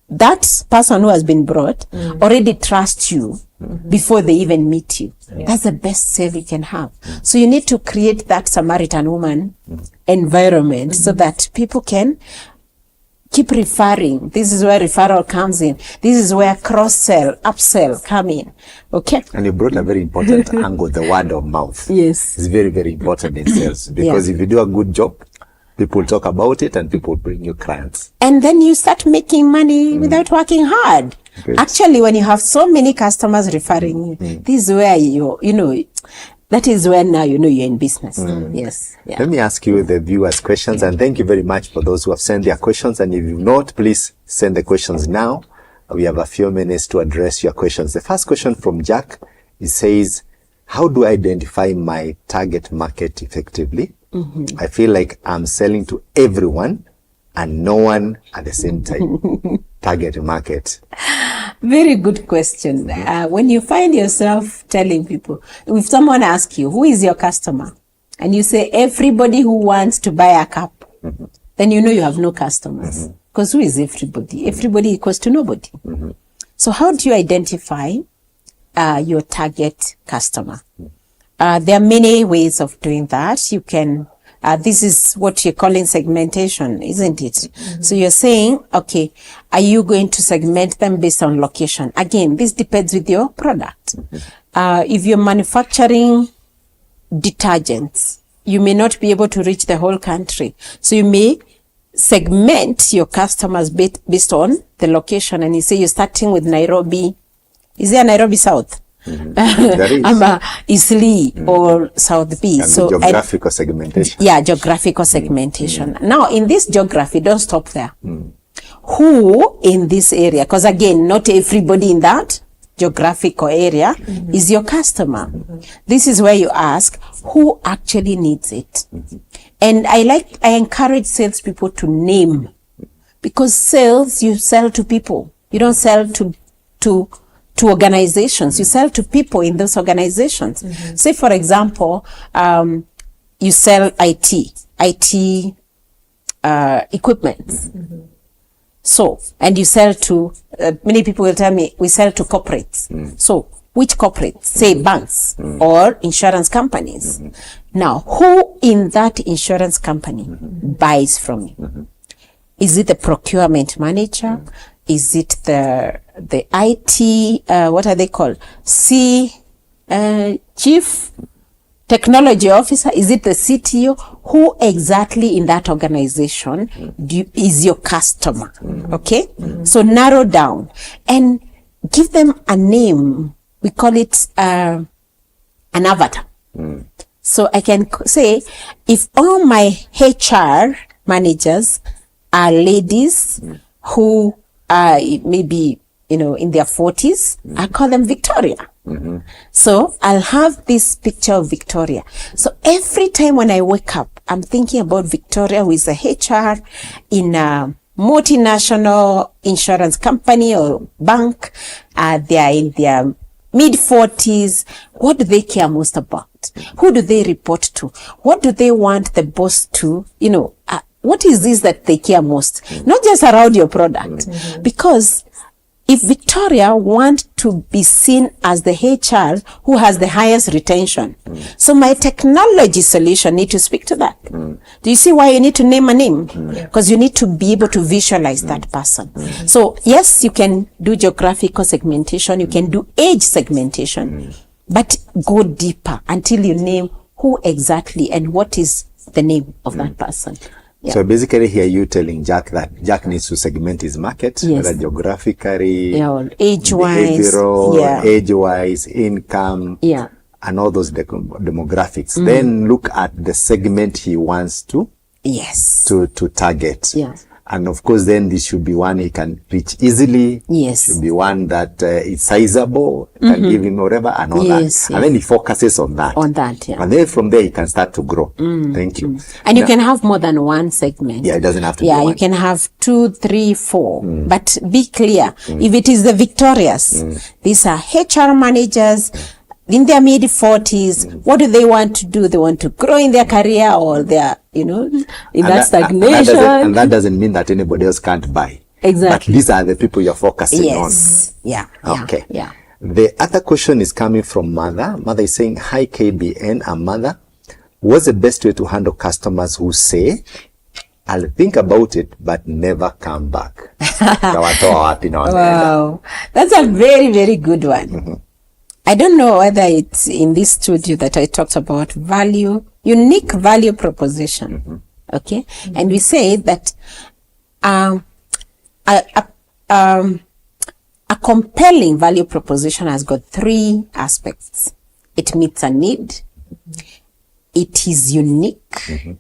Speaker 3: That person who has been brought already trusts you before they even meet you. That's the best sale you can have. So you need to create that Samaritan woman environment so that people can keep referring. This is where referral comes in. This is where cross-sell, upsell come in. Okay?
Speaker 2: And you brought a very important angle, the word of mouth.
Speaker 3: Yes.
Speaker 2: It's very, very important in sales because if you do a good job, people talk about it and people bring you clients.
Speaker 3: And then you start making money without working hard.
Speaker 2: Great.
Speaker 3: Actually, when you have so many customers referring you, this is where that is when now you know you're in business. Yes. Yeah.
Speaker 2: Let me ask you the viewers' questions, and thank you very much for those who have sent their questions. And if you've not, please send the questions now. We have a few minutes to address your questions. The first question from Jack, he says, how do I identify my target market effectively? I feel like I'm selling to everyone and no one at the same time. Target market.
Speaker 3: Very good question. When you find yourself telling people, if someone asks you, who is your customer? And you say, everybody who wants to buy a cup, then you know you have no customers. Because who is everybody? Everybody equals to nobody. So how do you identify your target customer? There are many ways of doing that. You can, this is what you're calling segmentation, isn't it? So you're saying, okay, are you going to segment them based on location? Again, this depends with your product. If you're manufacturing detergents, you may not be able to reach the whole country. So you may segment your customers based on the location. And you say you're starting with Nairobi. Is there Nairobi South? Eastleigh or South B.
Speaker 2: And so geographical segmentation.
Speaker 3: Yeah, geographical segmentation. Now, in this geography, don't stop there. Who in this area? Because again, not everybody in that geographical area is your customer. This is where you ask who actually needs it. And I encourage salespeople to name, because sales, you sell to people. You don't sell to organizations. You sell to people in those organizations. Say, for example, you sell IT equipment. So, and you sell to, many people will tell me, we sell to corporates. So, which corporates? Say banks or insurance companies. Now, who in that insurance company buys from you? Is it the procurement manager? Is it the IT, what are they called? Chief Technology Officer? Is it the CTO? Who exactly in that organization is your customer? Okay? So narrow down and give them a name. We call it an avatar. So I can say, if all my HR managers are ladies who are maybe, in their 40s, I call them Victoria. So I'll have this picture of Victoria. So every time when I wake up, I'm thinking about Victoria, who is a HR in a multinational insurance company or bank. They are in their mid-40s. What do they care most about? Who do they report to? What do they want the boss to, what is this that they care most? Not just around your product. Because if Victoria wants to be seen as the HR who has the highest retention, so my technology solution need to speak to that. Do you see why you need to name a name? Because you need to be able to visualize that person. So yes, you can do geographical segmentation, you can do age segmentation, but go deeper until you name who exactly and what is the name of that person. Yeah.
Speaker 2: So basically here you telling Jack that Jack needs to segment his market, whether geographically,
Speaker 3: age-wise,
Speaker 2: age-wise, income, and all those demographics. Then look at the segment he wants to target. And of course, then this should be one he can reach easily. Should be one that is sizable, can give him whatever and all that. And then he focuses on that. And then from there, he can start to grow. Thank you.
Speaker 3: And you can have more than one segment.
Speaker 2: Yeah, it doesn't have to be one.
Speaker 3: You can have 2, 3, 4. But be clear. If it is the Victorias, these are HR managers in their mid-40s. What do they want to do? They want to grow in their career, or they're, in that stagnation.
Speaker 2: And that doesn't mean that anybody else can't buy.
Speaker 3: Exactly.
Speaker 2: But these are the people you're focusing on. Okay. The other question is coming from Mother. Mother is saying, hi KBN and Mother. What's the best way to handle customers who say, I'll think about it, but never come back?
Speaker 3: Wow. That's a very, very good one. I don't know whether it's in this studio that I talked about unique value proposition. Okay. And we say that, a compelling value proposition has got 3 aspects. It meets a need, it is unique,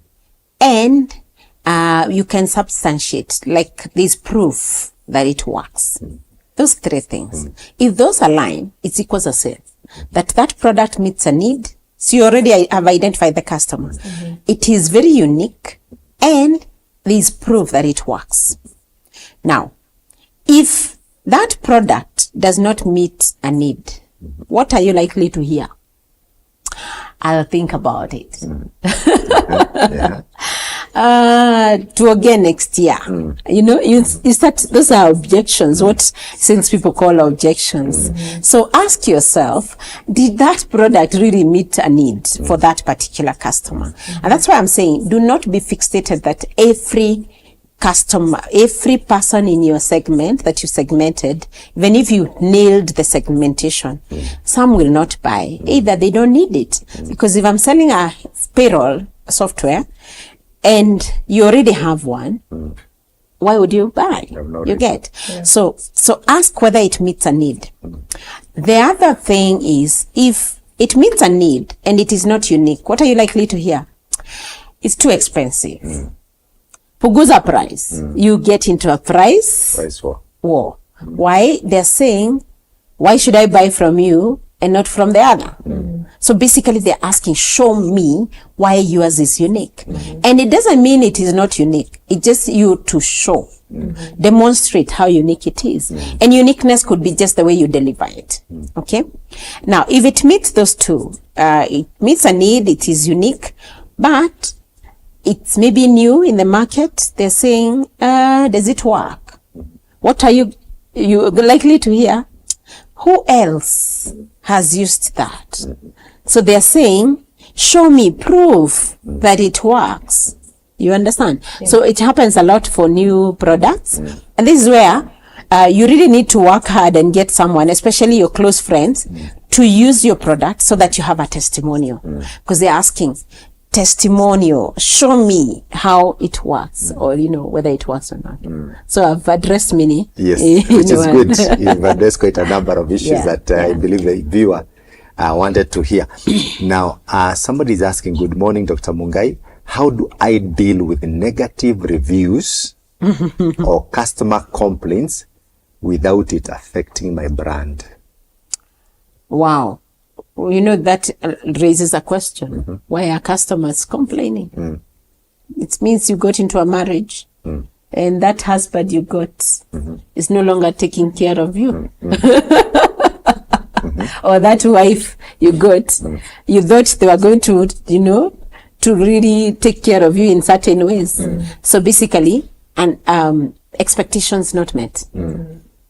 Speaker 3: and you can substantiate, like there's proof that it works. Those three things. If those align, it equals a sale. That product meets a need. So you already have identified the customer. It is very unique, and there's proof that it works. Now, if that product does not meet a need, what are you likely to hear? I'll think about it. To again next year. You know, you start, those are objections, what since people call objections. So ask yourself, did that product really meet a need for that particular customer? And that's why I'm saying, do not be fixated that every customer, every person in your segment that you segmented, even if you nailed the segmentation, some will not buy. Either they don't need it. Because if I'm selling a payroll software and you already have one, why would you buy? You get. So ask whether it meets a need. The other thing is, if it meets a need and it is not unique, what are you likely to hear? It's too expensive. Puguza price. You get into a price war. Why? They're saying, why should I buy from you and not from the other? So basically they're asking, show me why yours is unique. And it doesn't mean it is not unique. It's just you to show, demonstrate how unique it is. And uniqueness could be just the way you deliver it. Okay. Now, if it meets those two, it meets a need, it is unique, but it's maybe new in the market. They're saying, does it work? What are you likely to hear? Who else has used that? So they're saying, show me proof that it works. You understand? So it happens a lot for new products. And this is where you really need to work hard and get someone, especially your close friends, to use your product so that you have a testimonial. Because they're asking, testimonial, show me how it works, or whether it works or not. So I've addressed many.
Speaker 2: Yes, which is good. You've addressed quite a number of issues that I believe the viewer wanted to hear. Now, somebody is asking, good morning, Dr. Mungai. How do I deal with negative reviews or customer complaints without it affecting my brand?
Speaker 3: Wow. That raises a question. Why are customers complaining? It means you got into a marriage and that husband you got is no longer taking care of you. Or that wife you got, you thought they were going to, to really take care of you in certain ways. So basically, expectations not met.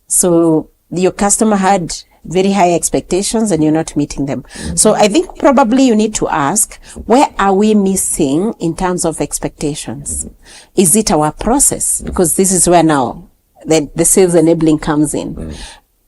Speaker 3: So your customer had very high expectations and you're not meeting them. So I think probably you need to ask, where are we missing in terms of expectations? Is it our process? Because this is where now the sales enabling comes in.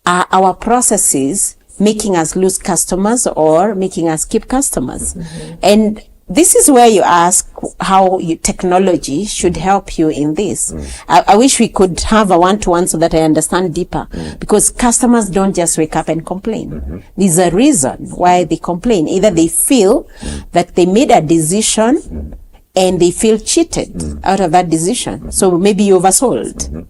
Speaker 3: Are our processes making us lose customers or making us keep customers? And this is where you ask how technology should help you in this. I wish we could have a one-to-one so that I understand deeper, because customers don't just wake up and complain. There's a reason why they complain. Either they feel that they made a decision and they feel cheated out of that decision. So maybe you oversold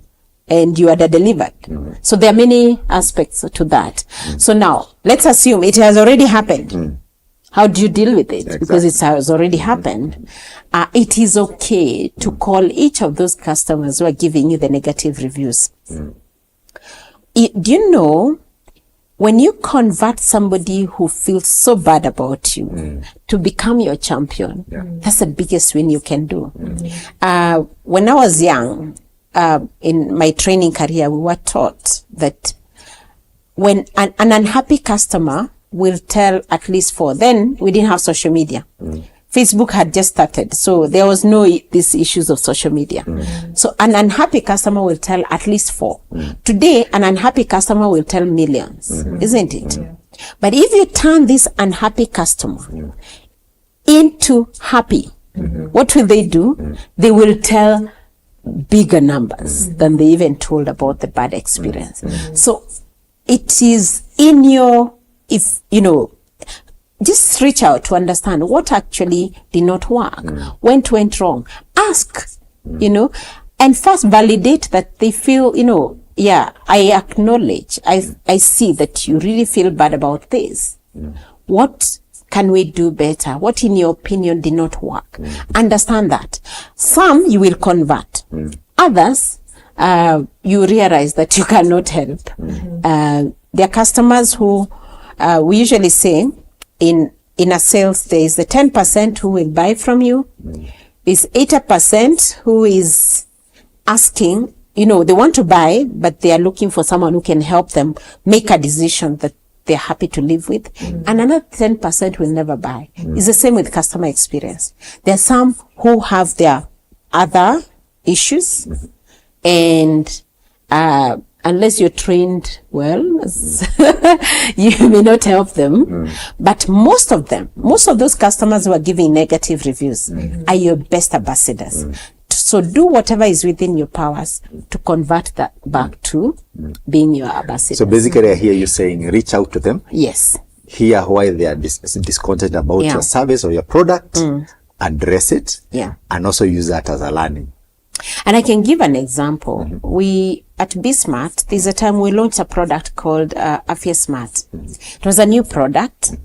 Speaker 3: and you are delivered. So there are many aspects to that. So now let's assume it has already happened. How do you deal with it? Exactly. Because it has already happened. It is okay to call each of those customers who are giving you the negative reviews. Do you know, when you convert somebody who feels so bad about you to become your champion, that's the biggest win you can do. When I was young, in my training career, we were taught that when an unhappy customer will tell at least 4. Then we didn't have social media. Facebook had just started, so there was no these issues of social media. So an unhappy customer will tell at least 4. Today, an unhappy customer will tell millions, isn't it? But if you turn this unhappy customer into happy, what will they do? They will tell bigger numbers than they even told about the bad experience. So it is in your, just reach out to understand what actually did not work, what went wrong. Ask, you know, and first validate that they feel, you know, yeah, I acknowledge, I see that you really feel bad about this. What can we do better? What in your opinion did not work? Understand that. Some you will convert. Others, you realize that you cannot help. There are customers who, we usually say in a sales, there is the 10% who will buy from you. There's 80% who is asking, you know, they want to buy, but they are looking for someone who can help them make a decision that they're happy to live with. And another 10% will never buy. It's the same with customer experience. There are some who have their other issues, and unless you're trained well, you may not help them. But most of those customers who are giving negative reviews are your best ambassadors. So do whatever is within your powers to convert that back to being your ambassador.
Speaker 2: So basically I hear you saying reach out to them.
Speaker 3: Yes.
Speaker 2: Hear why they are discontented about your service or your product, address it, and also use that as a learning.
Speaker 3: And I can give an example. We, at BSmart, there's a time we launched a product called Afya Smart. It was a new product,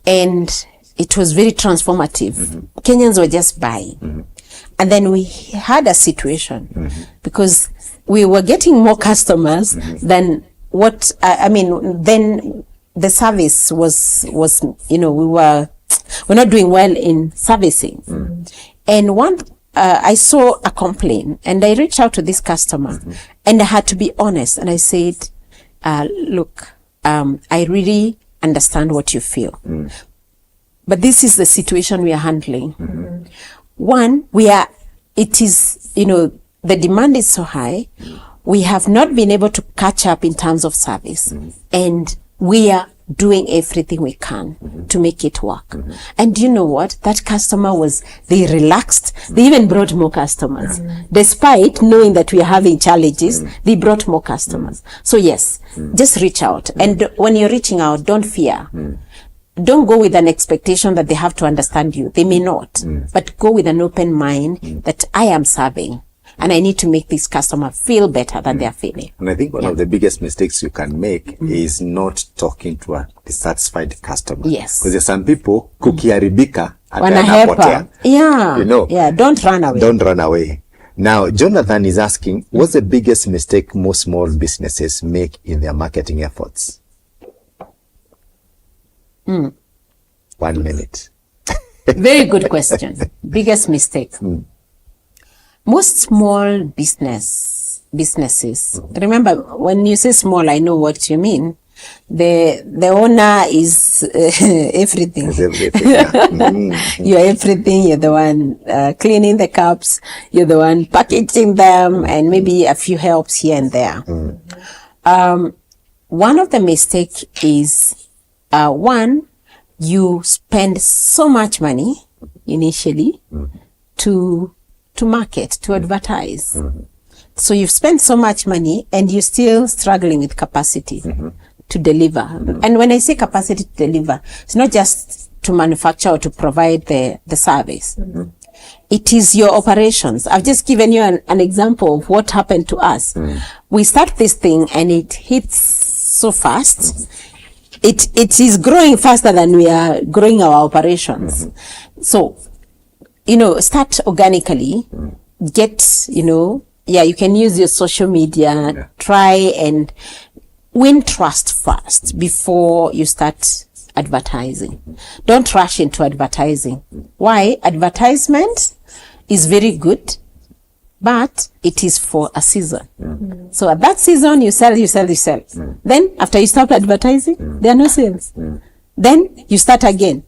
Speaker 3: and it was very transformative. Kenyans were just buying. And then we had a situation because we were getting more customers than what, then the service was, you know, we're not doing well in servicing. And I saw a complaint, and I reached out to this customer, and I had to be honest. And I said, look, I really understand what you feel, but this is the situation we are handling. One, it is, you know, the demand is so high. We have not been able to catch up in terms of service, and we are doing everything we can to make it work. And you know what? That customer they relaxed. They even brought more customers. Despite knowing that we are having challenges, they brought more customers. So yes, just reach out. And when you're reaching out, don't fear. Don't go with an expectation that they have to understand you. They may not, but go with an open mind that I am serving, and I need to make this customer feel better than they're feeling.
Speaker 2: And I think one of the biggest mistakes you can make is not talking to a dissatisfied customer.
Speaker 3: Yes.
Speaker 2: Because there's some people, kukiharibika,
Speaker 3: Wanahepa. Yeah.
Speaker 2: You know.
Speaker 3: Yeah, don't run away.
Speaker 2: Don't run away. Now, Jonathan is asking, what's the biggest mistake most small businesses make in their marketing efforts? 1 minute.
Speaker 3: Very good question. Biggest mistake. Most small businesses, remember, when you say small, I know what you mean. The owner is everything. You're everything. You're the one cleaning the cups. You're the one packaging them, and maybe a few helps here and there. One of the mistakes is, one, you spend so much money initially to market, to advertise. So you've spent so much money and you're still struggling with capacity to deliver. And when I say capacity to deliver, it's not just to manufacture or to provide the service. It is your operations. I've just given you an example of what happened to us. We start this thing and it hits so fast. It is growing faster than we are growing our operations. So, you know, start organically, get, you know, you can use your social media, try and win trust first before you start advertising. Don't rush into advertising. Why? Advertisement is very good, but it is for a season. So at that season, you sell. Then after you stop advertising, there are no sales. Then you start again.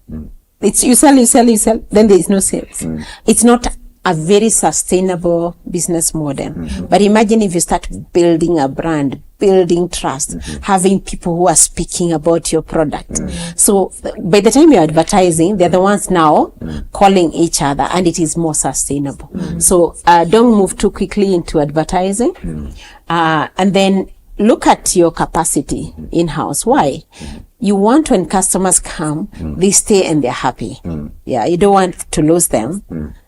Speaker 3: It's you sell, then there is no sales. It's not a very sustainable business model. But imagine if you start building a brand, building trust, having people who are speaking about your product. So by the time you're advertising, they're the ones now calling each other, and it is more sustainable. So don't move too quickly into advertising. And then look at your capacity in-house. Why? you want when customers come, they stay and they're happy. Yeah, you don't want to lose them.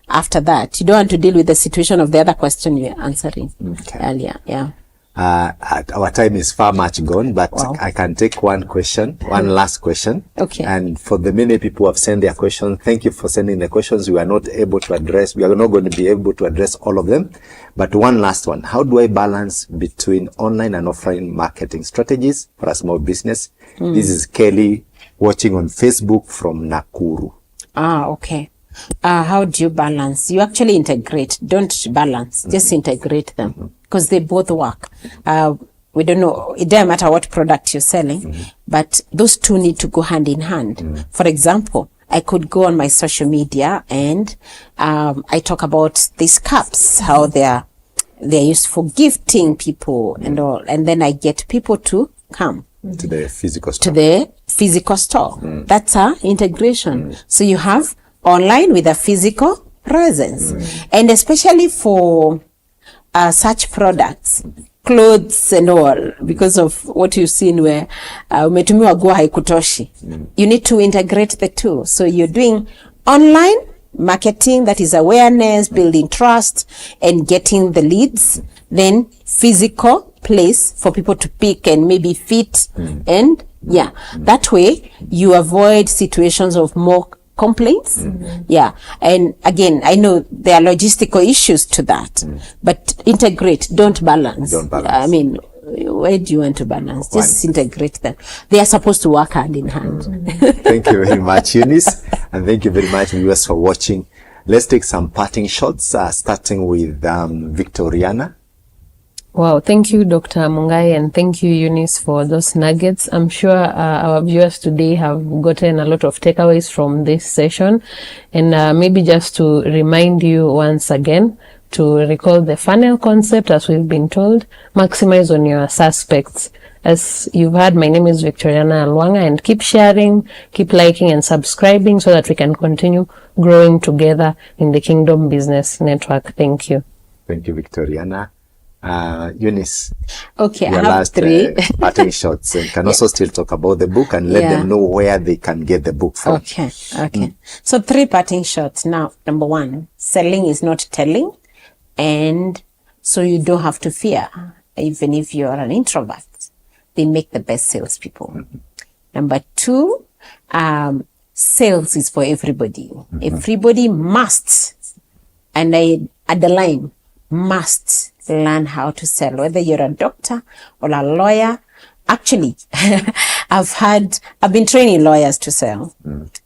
Speaker 3: After that, you don't want to deal with the situation of the other question you're answering earlier. Yeah.
Speaker 2: Our time is far much gone, but I can take one question, one last question.
Speaker 3: Okay.
Speaker 2: And for the many people who have sent their questions, thank you for sending the questions. We are not able to address, we are not going to be able to address all of them. But one last one. How do I balance between online and offline marketing strategies for a small business? This is Kelly watching on Facebook from Nakuru.
Speaker 3: Okay. How do you balance? You actually integrate. Don't balance. Just integrate them because they both work. We don't know. It doesn't matter what product you're selling, but those two need to go hand in hand. For example, I could go on my social media and I talk about these cups, how they're used for gifting people and all, and then I get people to come
Speaker 2: to the physical store.
Speaker 3: That's our integration. So you have online with a physical presence, and especially for such products, clothes and all, because of what you've seen where umetumiwa nguo haikutoshi, you need to integrate the two. So you're doing online marketing, that is awareness, building trust and getting the leads, then physical place for people to pick and maybe fit, and that way you avoid situations of more complaints. And again, I know there are logistical issues to that, but integrate, don't balance. I mean, where do you want to balance? Just integrate them. They are supposed to work hand in hand.
Speaker 2: Thank you very much, Eunice, and thank you very much, viewers, for watching. Let's take some parting shots, starting with Victoriana.
Speaker 4: Wow, thank you, Dr. Mungai, and thank you, Eunice, for those nuggets. I'm sure our viewers today have gotten a lot of takeaways from this session. And maybe just to remind you once again, to recall the funnel concept, as we've been told, maximize on your suspects. As you've heard, my name is Victoriana Alwang'a, and keep sharing, keep liking and subscribing so that we can continue growing together in the Kingdom Business Network. Thank you.
Speaker 2: Thank you, Victoriana. Eunice,
Speaker 3: okay,
Speaker 2: your
Speaker 3: I have
Speaker 2: last,
Speaker 3: 3
Speaker 2: parting shots, and can also still talk about the book and let them know where they can get the book from.
Speaker 3: Okay. So 3 parting shots. Now, number 1, selling is not telling, and so you don't have to fear, even if you're an introvert. They make the best salespeople. Number 2, sales is for everybody. Everybody must, and I underline, must learn how to sell, whether you're a doctor or a lawyer. Actually, I've been training lawyers to sell,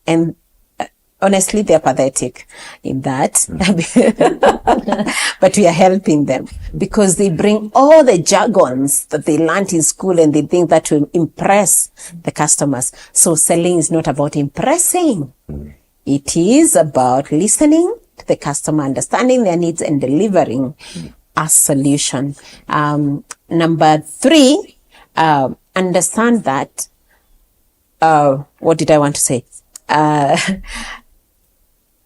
Speaker 3: and honestly, they're pathetic in that. But we are helping them because they bring all the jargons that they learned in school and they think that will impress the customers. So selling is not about impressing. It is about listening to the customer, understanding their needs and delivering a solution. Number 3, understand that, what did I want to say?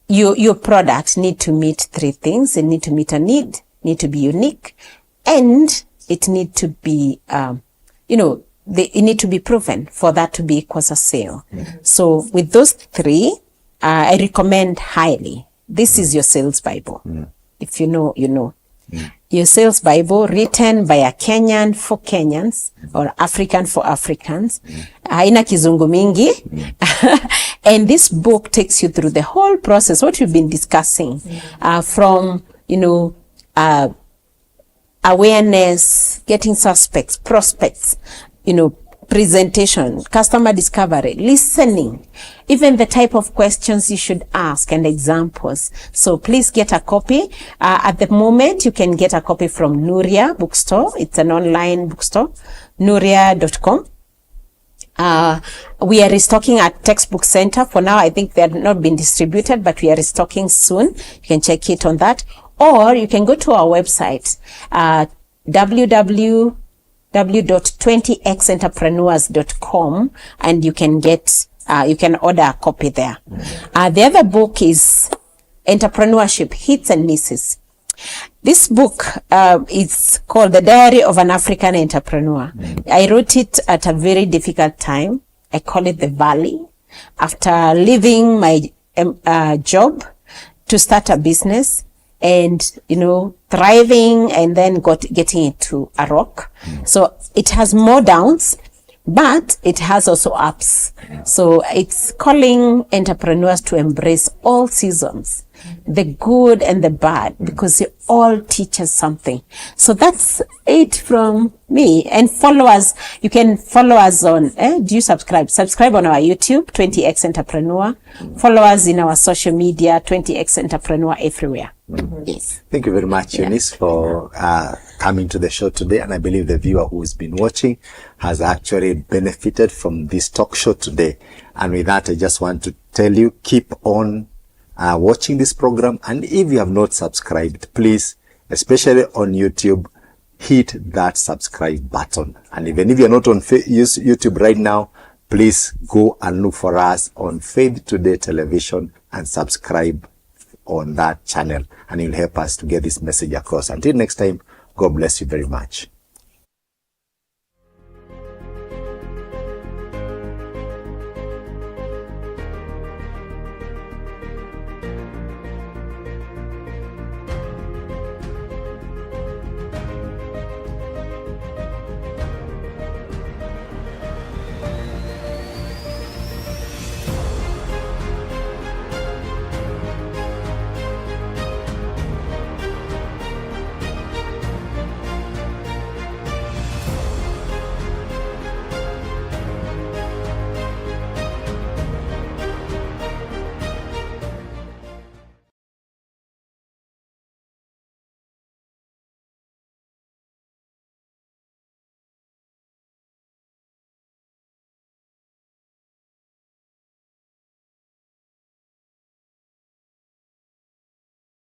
Speaker 3: Your products need to meet 3 things. It need to meet a need, need to be unique, and it need to be, it need to be proven for that to be equals a sale. So with those 3, I recommend highly. This is your sales Bible. If you know, you know. Your sales Bible, written by a Kenyan for Kenyans or African for Africans. Haina kizungu mingi. And this book takes you through the whole process, what we've been discussing, from, awareness, getting suspects, prospects, presentation, customer discovery, listening, even the type of questions you should ask and examples. So please get a copy. At the moment, you can get a copy from Nuria bookstore. It's an online bookstore, nuria.com. We are restocking at Textbook Center. For now, I think they have not been distributed, but we are restocking soon. You can check it on that. Or you can go to our website, www.20xentrepreneurs.com, and you can get, you can order a copy there. The other book is Entrepreneurship, Hits and Misses. This book is called The Diary of an African Entrepreneur. I wrote it at a very difficult time. I call it the valley. After leaving my job to start a business and, thriving and then getting it to a rock. So it has more downs, but it has also ups. So it's calling entrepreneurs to embrace all seasons, the good and the bad, because they all teach us something. So that's it from me. And follow us. You can follow us on, do you subscribe? Subscribe on our YouTube, 20X Entrepreneur. Follow us in our social media, 20X Entrepreneur everywhere. Yes.
Speaker 2: Thank you very much, Eunice, for coming to the show today. And I believe the viewer who has been watching has actually benefited from this talk show today. And with that, I just want to tell you, keep on watching this program. And if you have not subscribed, please, especially on YouTube, hit that subscribe button. And even if you're not on YouTube right now, please go and look for us on Faith Today Television and subscribe on that channel, and you'll help us to get this message across. Until next time, God bless you very much.